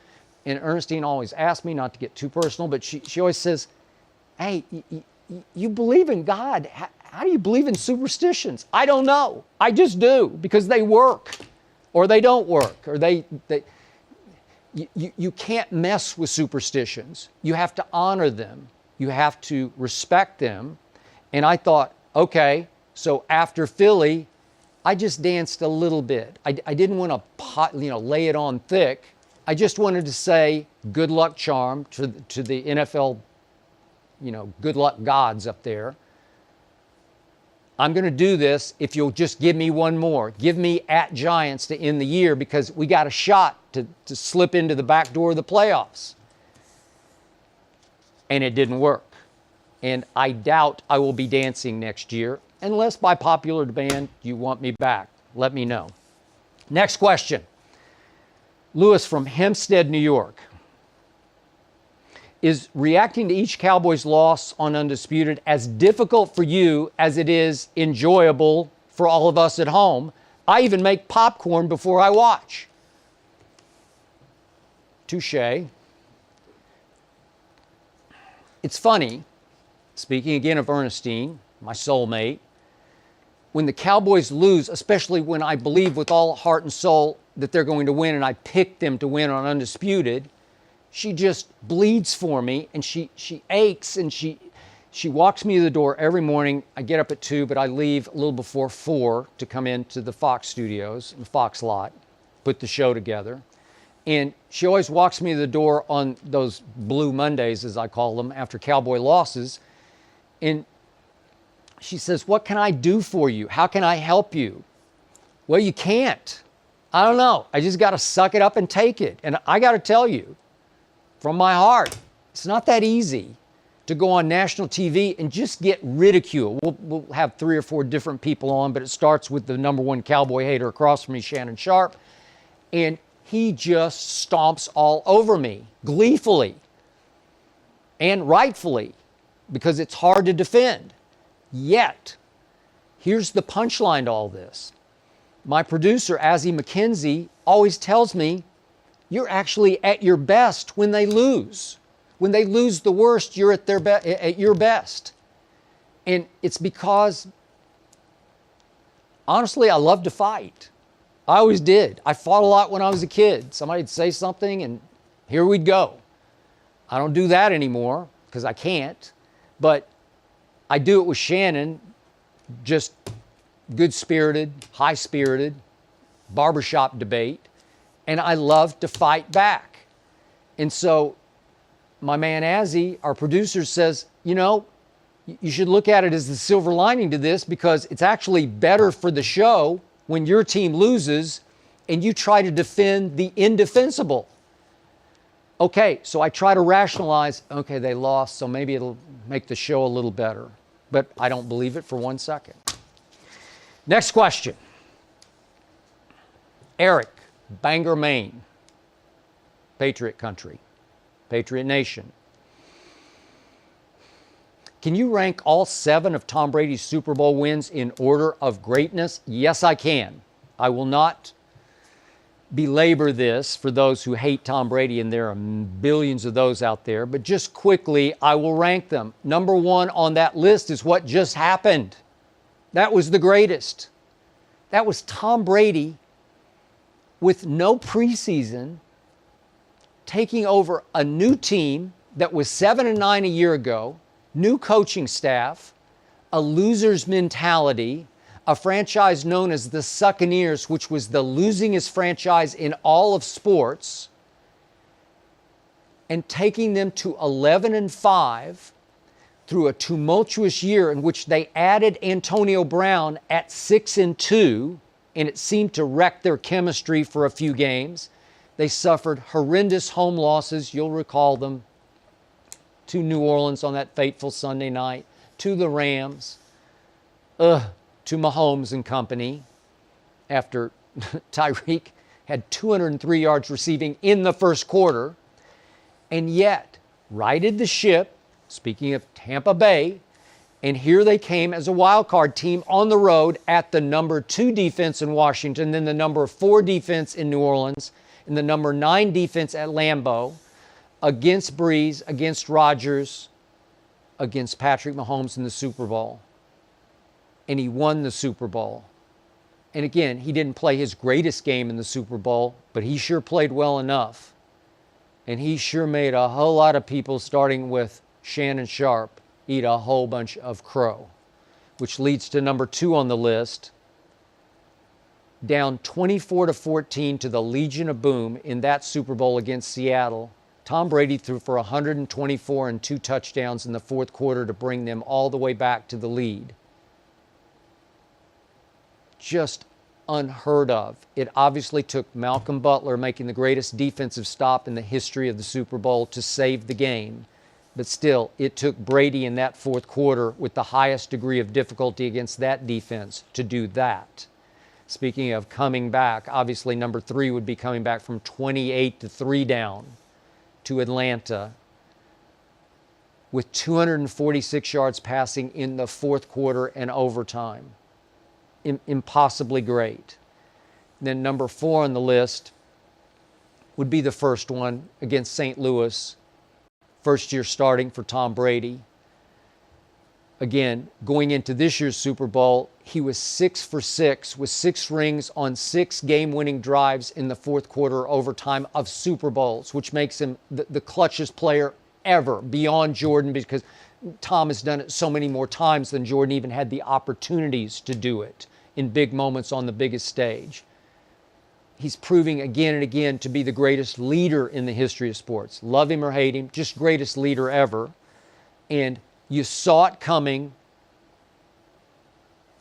And Ernestine always asks me not to get too personal, but she always says, hey, you believe in God. How do you believe in superstitions? I don't know. I just do, because they work or they don't work, or you can't mess with superstitions. You have to honor them. You have to respect them. And I thought, okay, so after Philly, I just danced a little bit. I didn't want to lay it on thick. I just wanted to say good luck charm to the NFL, good luck gods up there. I'm going to do this if you'll just give me one more. Give me at Giants to end the year, because we got a shot to slip into the back door of the playoffs. And it didn't work. And I doubt I will be dancing next year, unless by popular demand you want me back. Let me know. Next question. Lewis from Hempstead, New York. Is reacting to each Cowboys loss on Undisputed as difficult for you as it is enjoyable for all of us at home? I even make popcorn before I watch. Touché. It's funny, speaking again of Ernestine, my soulmate, when the Cowboys lose, especially when I believe with all heart and soul that they're going to win and I pick them to win on Undisputed, she just bleeds for me, and she aches, and she walks me to the door every morning. I get up at 2, but I leave a little before 4 to come into the Fox studios, the Fox lot, put the show together. And she always walks me to the door on those Blue Mondays, as I call them, after Cowboy losses. And she says, what can I do for you? How can I help you? Well, you can't. I don't know. I just got to suck it up and take it. And I got to tell you, from my heart, it's not that easy to go on national TV and just get ridiculed. We'll have 3 or 4 different people on, but it starts with the number one Cowboy hater across from me, Shannon Sharpe. And he just stomps all over me, gleefully and rightfully, because it's hard to defend. Yet, here's the punchline to all this. My producer, Azzy McKenzie, always tells me, you're actually at your best when they lose. When they lose the worst, you're at your best. And it's because, honestly, I love to fight. I always did. I fought a lot when I was a kid. Somebody'd say something, and here we'd go. I don't do that anymore, because I can't. But I do it with Shannon, just good-spirited, high-spirited, barbershop debate. And I love to fight back. And so my man Azzy, our producer, says, you should look at it as the silver lining to this, because it's actually better for the show when your team loses and you try to defend the indefensible. Okay, so I try to rationalize, okay, they lost, so maybe it'll make the show a little better. But I don't believe it for 1 second. Next question. Eric, Bangor, Maine. Patriot country. Patriot nation. Can you rank all 7 of Tom Brady's Super Bowl wins in order of greatness? Yes, I can. I will not belabor this for those who hate Tom Brady, and there are billions of those out there, but just quickly, I will rank them. Number 1 on that list is what just happened. That was the greatest. That was Tom Brady with no preseason, taking over a new team that was 7-9 a year ago, new coaching staff, a loser's mentality, a franchise known as the Succaneers, which was the losingest franchise in all of sports, and taking them to 11-5 through a tumultuous year in which they added Antonio Brown at 6-2, and it seemed to wreck their chemistry for a few games. They suffered horrendous home losses. You'll recall them. To New Orleans on that fateful Sunday night, to the Rams, to Mahomes and company, after Tyreek had 203 yards receiving in the first quarter, and yet righted the ship, speaking of Tampa Bay, and here they came as a wild card team on the road at the number 2 defense in Washington, then the number 4 defense in New Orleans, and the number 9 defense at Lambeau, against Breeze, against Rodgers, against Patrick Mahomes in the Super Bowl. And he won the Super Bowl. And again, he didn't play his greatest game in the Super Bowl, but he sure played well enough. And he sure made a whole lot of people, starting with Shannon Sharpe, eat a whole bunch of crow, which leads to number 2 on the list. Down 24-14 to the Legion of Boom in that Super Bowl against Seattle, Tom Brady threw for 124 and 2 touchdowns in the fourth quarter to bring them all the way back to the lead. Just unheard of. It obviously took Malcolm Butler making the greatest defensive stop in the history of the Super Bowl to save the game. But still, it took Brady in that fourth quarter with the highest degree of difficulty against that defense to do that. Speaking of coming back, obviously number 3 would be coming back from 28-3 down to Atlanta with 246 yards passing in the fourth quarter and overtime. Impossibly great. Then number 4 on the list would be the first one against St. Louis. First year starting for Tom Brady. Again, going into this year's Super Bowl, he was 6 for 6 with 6 rings on 6 game-winning drives in the fourth quarter overtime of Super Bowls, which makes him the clutchest player ever beyond Jordan, because Tom has done it so many more times than Jordan even had the opportunities to do it in big moments on the biggest stage. He's proving again and again to be the greatest leader in the history of sports. Love him or hate him, just greatest leader ever. And you saw it coming.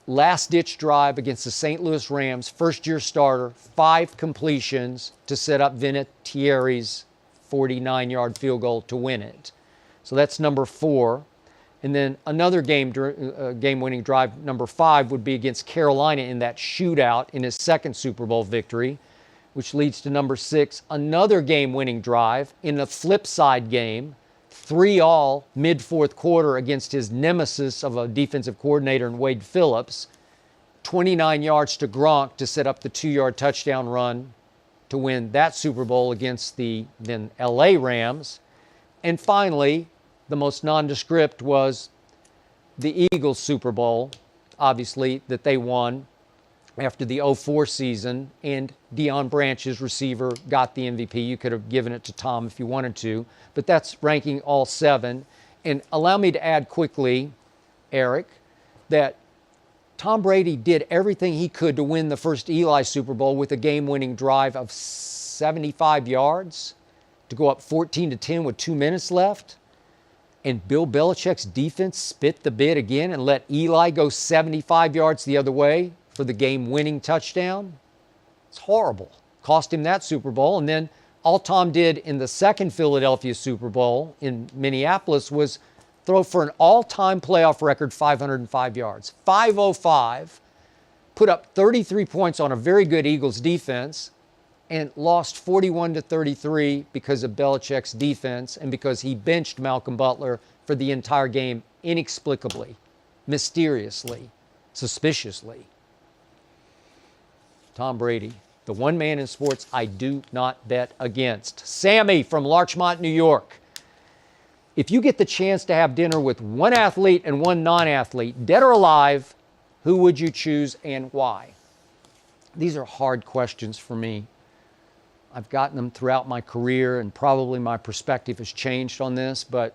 Last-ditch drive against the St. Louis Rams, first-year starter, 5 completions to set up Vinatieri's 49-yard field goal to win it. So that's number 4. And then another game-winning drive, number 5, would be against Carolina in that shootout in his second Super Bowl victory, which leads to number 6, another game-winning drive in a flip side game, 3-all mid-fourth quarter against his nemesis of a defensive coordinator in Wade Phillips, 29 yards to Gronk to set up the 2-yard touchdown run to win that Super Bowl against the then LA Rams. And finally, the most nondescript was the Eagles Super Bowl, obviously, that they won after the 2004 season, and Deion Branch's receiver got the MVP. You could have given it to Tom if you wanted to, but that's ranking all 7. And allow me to add quickly, Eric, that Tom Brady did everything he could to win the first Eli Super Bowl with a game-winning drive of 75 yards to go up 14-10 with 2 minutes left. And Bill Belichick's defense spit the bit again and let Eli go 75 yards the other way for the game-winning touchdown. It's horrible. Cost him that Super Bowl. And then all Tom did in the second Philadelphia Super Bowl in Minneapolis was throw for an all-time playoff record 505 yards. 505, put up 33 points on a very good Eagles defense, and lost 41-33 because of Belichick's defense and because he benched Malcolm Butler for the entire game inexplicably, mysteriously, suspiciously. Tom Brady, the one man in sports I do not bet against. Sammy from Larchmont, New York. If you get the chance to have dinner with one athlete and one non-athlete, dead or alive, who would you choose and why? These are hard questions for me. I've gotten them throughout my career, and probably my perspective has changed on this, but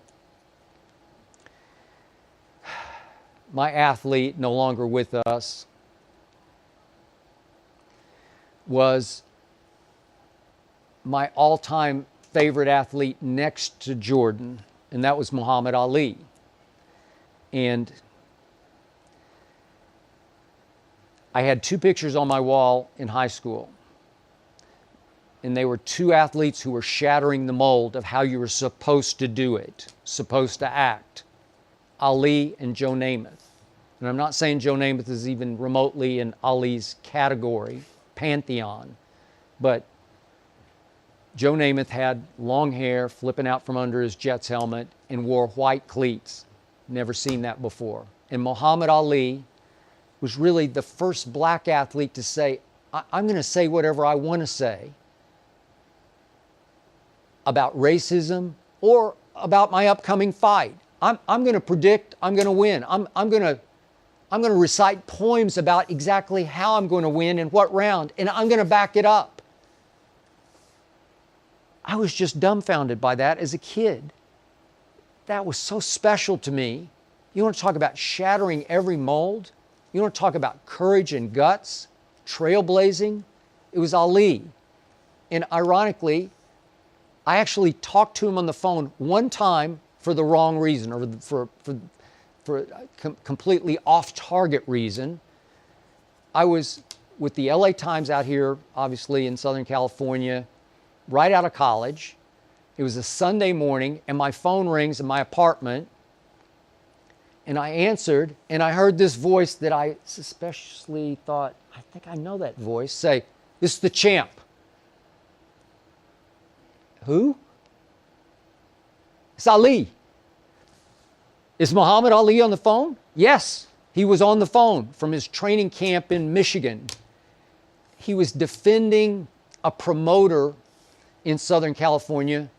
my athlete, no longer with us, was my all-time favorite athlete next to Jordan, and that was Muhammad Ali. And I had 2 pictures on my wall in high school. And they were 2 athletes who were shattering the mold of how you were supposed to do it, supposed to act. Ali and Joe Namath. And I'm not saying Joe Namath is even remotely in Ali's category, pantheon, but Joe Namath had long hair flipping out from under his Jets helmet and wore white cleats. Never seen that before. And Muhammad Ali was really the first black athlete to say, I'm going to say whatever I want to say about racism or about my upcoming fight. I'm going to predict I'm going to win. I'm going to recite poems about exactly how I'm going to win and what round, and I'm going to back it up. I was just dumbfounded by that as a kid. That was so special to me. You want to talk about shattering every mold? You want to talk about courage and guts, trailblazing? It was Ali. And ironically, I actually talked to him on the phone one time for the wrong reason, or for a completely off-target reason. I was with the LA Times out here, obviously in Southern California, right out of college. It was a Sunday morning, and my phone rings in my apartment, and I answered, and I heard this voice that I suspiciously thought, I think I know that voice, say, "This is the champ." Who? It's Ali. Is Muhammad Ali on the phone? Yes, he was on the phone from his training camp in Michigan. He was defending a promoter in Southern California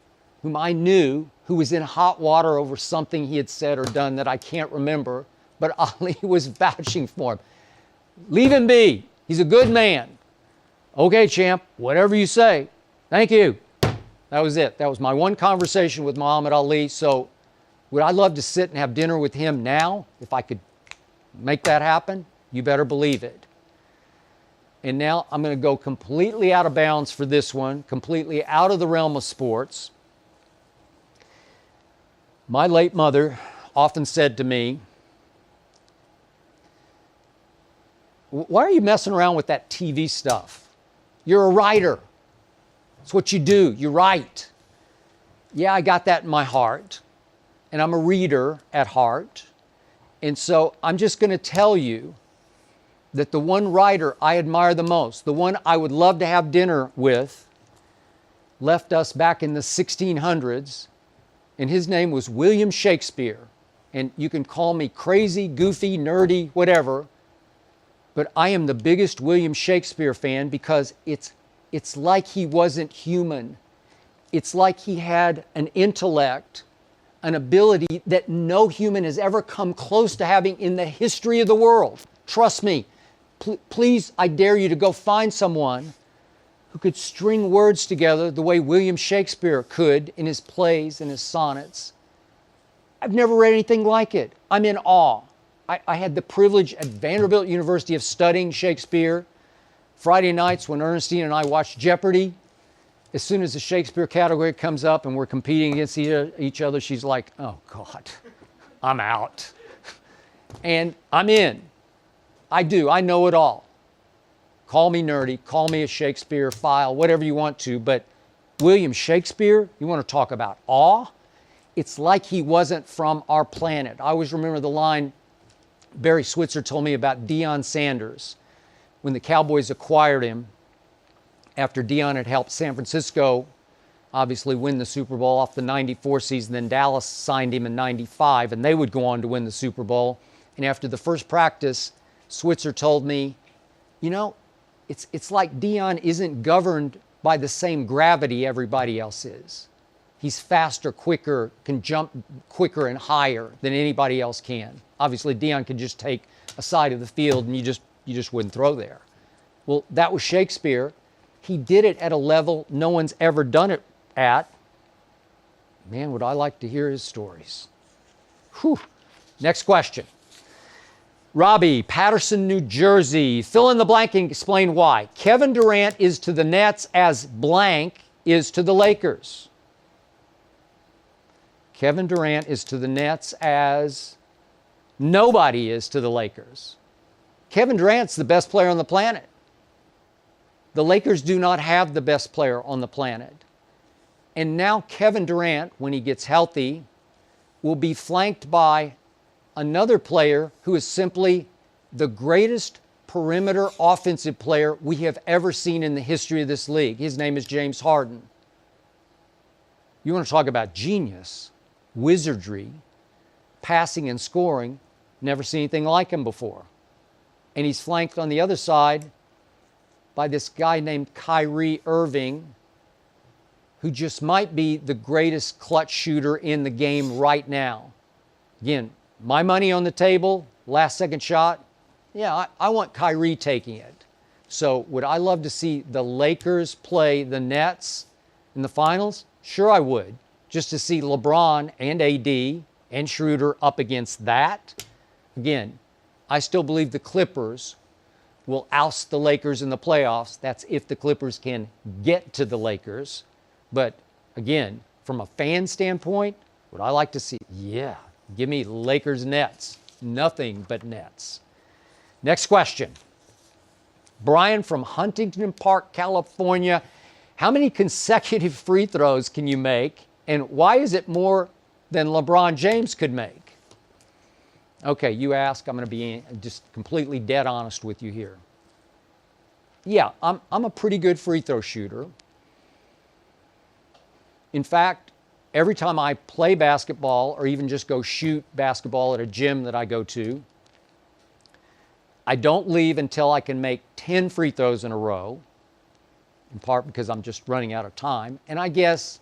whom I knew, who was in hot water over something he had said or done that I can't remember, but Ali was vouching for him. Leave him be. He's a good man. Okay, champ, whatever you say. Thank you. That was it. That was my one conversation with Muhammad Ali. So would I love to sit and have dinner with him now? If I could make that happen, you better believe it. And now I'm going to go completely out of bounds for this one, completely out of the realm of sports. My late mother often said to me, "Why are you messing around with that TV stuff? You're a writer. It's what you do. You write." Yeah, I got that in my heart. And I'm a reader at heart. And so I'm just going to tell you that the one writer I admire the most, the one I would love to have dinner with, left us back in the 1600s, and his name was William Shakespeare. And you can call me crazy, goofy, nerdy, whatever, but I am the biggest William Shakespeare fan because it's like he wasn't human. It's like he had an intellect, an ability that no human has ever come close to having in the history of the world. Trust me. Please, I dare you to go find someone who could string words together the way William Shakespeare could in his plays and his sonnets. I've never read anything like it. I'm in awe. I had the privilege at Vanderbilt University of studying Shakespeare. Friday nights when Ernestine and I watched Jeopardy, as soon as the Shakespeare category comes up and we're competing against each other, she's like, "Oh God, I'm out." And I'm in. I do. I know it all. Call me nerdy, call me a Shakespeare file, whatever you want to, but William Shakespeare, you want to talk about awe? It's like he wasn't from our planet. I always remember the line Barry Switzer told me about Deion Sanders when the Cowboys acquired him after Deion had helped San Francisco obviously win the Super Bowl off the 94 season. Then Dallas signed him in 95, and they would go on to win the Super Bowl. And after the first practice, Switzer told me, you know, it's like Deion isn't governed by the same gravity everybody else is. He's faster, quicker, can jump quicker and higher than anybody else can. Obviously, Deion could just take a side of the field and you just wouldn't throw there. Well, that was Shakespeare. He did it at a level no one's ever done it at. Man, would I like to hear his stories. Whew. Next question. Robbie, Patterson, New Jersey. Fill in the blank and explain why. Kevin Durant is to the Nets as blank is to the Lakers. Kevin Durant is to the Nets as nobody is to the Lakers. Kevin Durant's the best player on the planet. The Lakers do not have the best player on the planet. And now Kevin Durant, when he gets healthy, will be flanked by another player who is simply the greatest perimeter offensive player we have ever seen in the history of this league. His name is James Harden. You want to talk about genius, wizardry, passing and scoring, never seen anything like him before. And he's flanked on the other side by this guy named Kyrie Irving, who just might be the greatest clutch shooter in the game right now. Again, my money on the table, last second shot, yeah, I want Kyrie taking it. So would I love to see the Lakers play the Nets in the finals? Sure I would, just to see LeBron and AD and Schroeder up against that. Again, I still believe the Clippers will oust the Lakers in the playoffs. That's if the Clippers can get to the Lakers. But again, from a fan standpoint, would I like to see? Yeah, give me Lakers Nets. Nothing but Nets. Next question. Brian from Huntington Park, California. How many consecutive free throws can you make? And why is it more than LeBron James could make? Okay, you ask. I'm going to be just completely dead honest with you here. Yeah, I'm a pretty good free throw shooter. In fact, every time I play basketball or even just go shoot basketball at a gym that I go to, I don't leave until I can make 10 free throws in a row, in part because I'm just running out of time. And I guess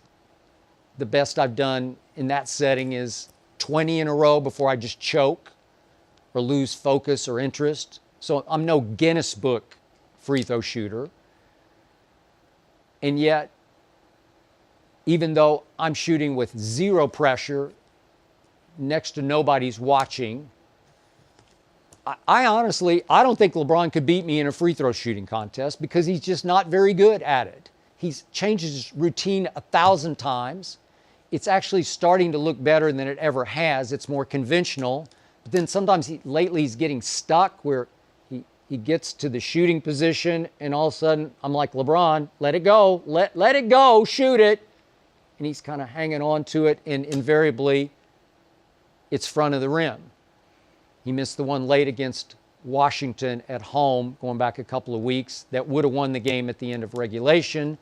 the best I've done in that setting is 20 in a row before I just choke or lose focus or interest. So I'm no Guinness Book free throw shooter. And yet, even though I'm shooting with zero pressure, next to nobody's watching, I honestly don't think LeBron could beat me in a free throw shooting contest because he's just not very good at it. He's changed his routine 1,000 times. It's actually starting to look better than it ever has. It's more conventional. But then sometimes lately he's getting stuck where he gets to the shooting position and all of a sudden I'm like, LeBron, let it go. Let it go. Shoot it. And he's kind of hanging on to it, and invariably it's front of the rim. He missed the one late against Washington at home, going back a couple of weeks, that would have won the game at the end of regulation.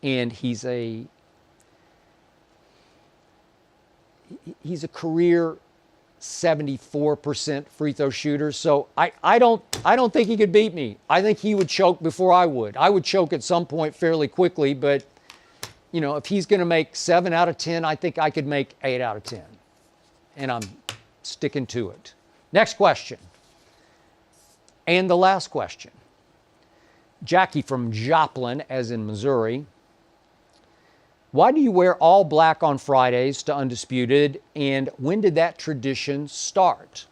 And he's a career 74% free throw shooter. So I don't think he could beat me. I think he would choke before I would. I would choke at some point fairly quickly, but you know, if he's going to make 7 out of 10, I think I could make 8 out of 10. And I'm sticking to it. Next question. And the last question. Jackie from Joplin, as in Missouri. Why do you wear all black on Fridays to Undisputed, and when did that tradition start?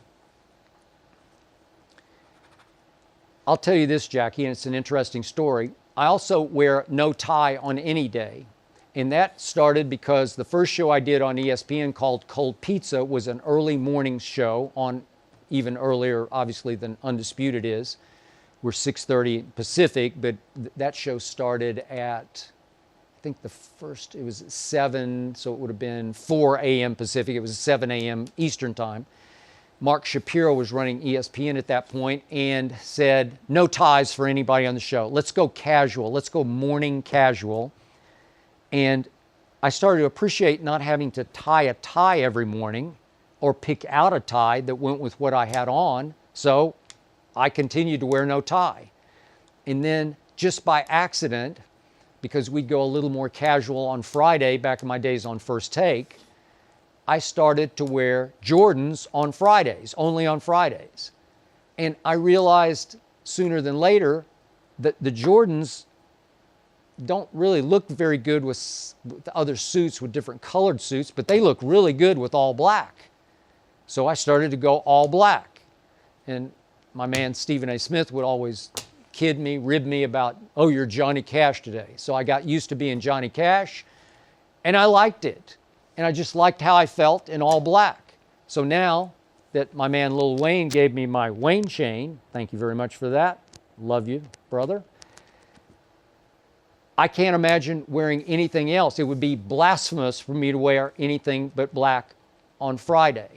I'll tell you this, Jackie, and it's an interesting story. I also wear no tie on any day. And that started because the first show I did on ESPN called Cold Pizza was an early morning show, on even earlier, obviously, than Undisputed is. We're 6:30 Pacific, but that show started at, I think it was 7, so it would have been 4 a.m. Pacific. It was 7 a.m. Eastern time. Mark Shapiro was running ESPN at that point and said, no ties for anybody on the show. Let's go casual. Let's go morning casual. And I started to appreciate not having to tie a tie every morning or pick out a tie that went with what I had on. So I continued to wear no tie. And then just by accident, because we'd go a little more casual on Friday, back in my days on First Take, I started to wear Jordans on Fridays, only on Fridays. And I realized sooner than later that the Jordans don't really look very good with other suits, with different colored suits, but they look really good with all black. So I started to go all black. And my man Stephen A. Smith would always kid me, rib me about, oh, you're Johnny Cash today. So I got used to being Johnny Cash, and I liked it. And I just liked how I felt in all black. So now that my man Lil Wayne gave me my Wayne chain, thank you very much for that. Love you, brother. I can't imagine wearing anything else. It would be blasphemous for me to wear anything but black on Friday.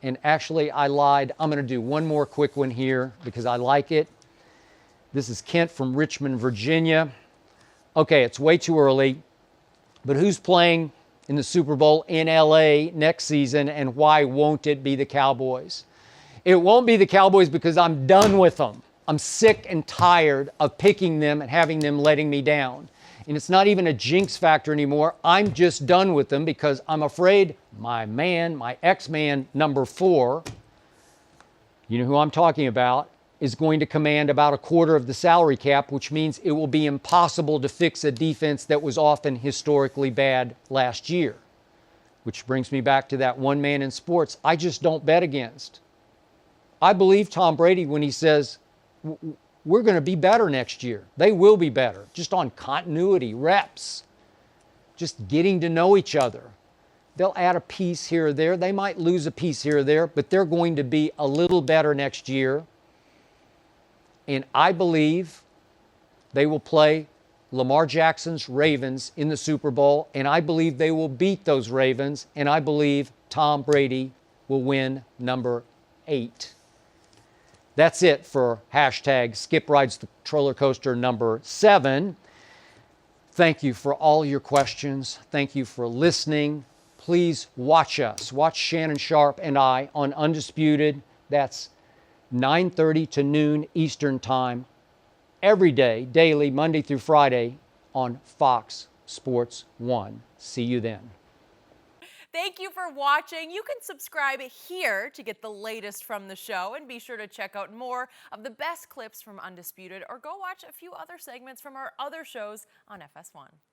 And actually, I lied. I'm going to do one more quick one here because I like it. This is Kent from Richmond, Virginia. Okay, it's way too early, but who's playing in the Super Bowl in LA next season, and why won't it be the Cowboys? It won't be the Cowboys because I'm done with them. I'm sick and tired of picking them and having them letting me down. And it's not even a jinx factor anymore. I'm just done with them because I'm afraid my man, my ex-man, number 4, you know who I'm talking about, is going to command about a quarter of the salary cap, which means it will be impossible to fix a defense that was often historically bad last year. Which brings me back to that one man in sports I just don't bet against. I believe Tom Brady when he says, we're going to be better next year. They will be better, just on continuity, reps, just getting to know each other. They'll add a piece here or there. They might lose a piece here or there, but they're going to be a little better next year. And I believe they will play Lamar Jackson's Ravens in the Super Bowl, and I believe they will beat those Ravens, and I believe Tom Brady will win number 8. That's it for hashtag Skip Rides the Roller Coaster number 7. Thank you for all your questions. Thank you for listening. Please watch us. Watch Shannon, Sharpe, and I on Undisputed. That's 9:30 to noon Eastern Time every day, daily, Monday through Friday on Fox Sports 1. See you then. Thank you for watching. You can subscribe here to get the latest from the show, and be sure to check out more of the best clips from Undisputed, or go watch a few other segments from our other shows on FS1.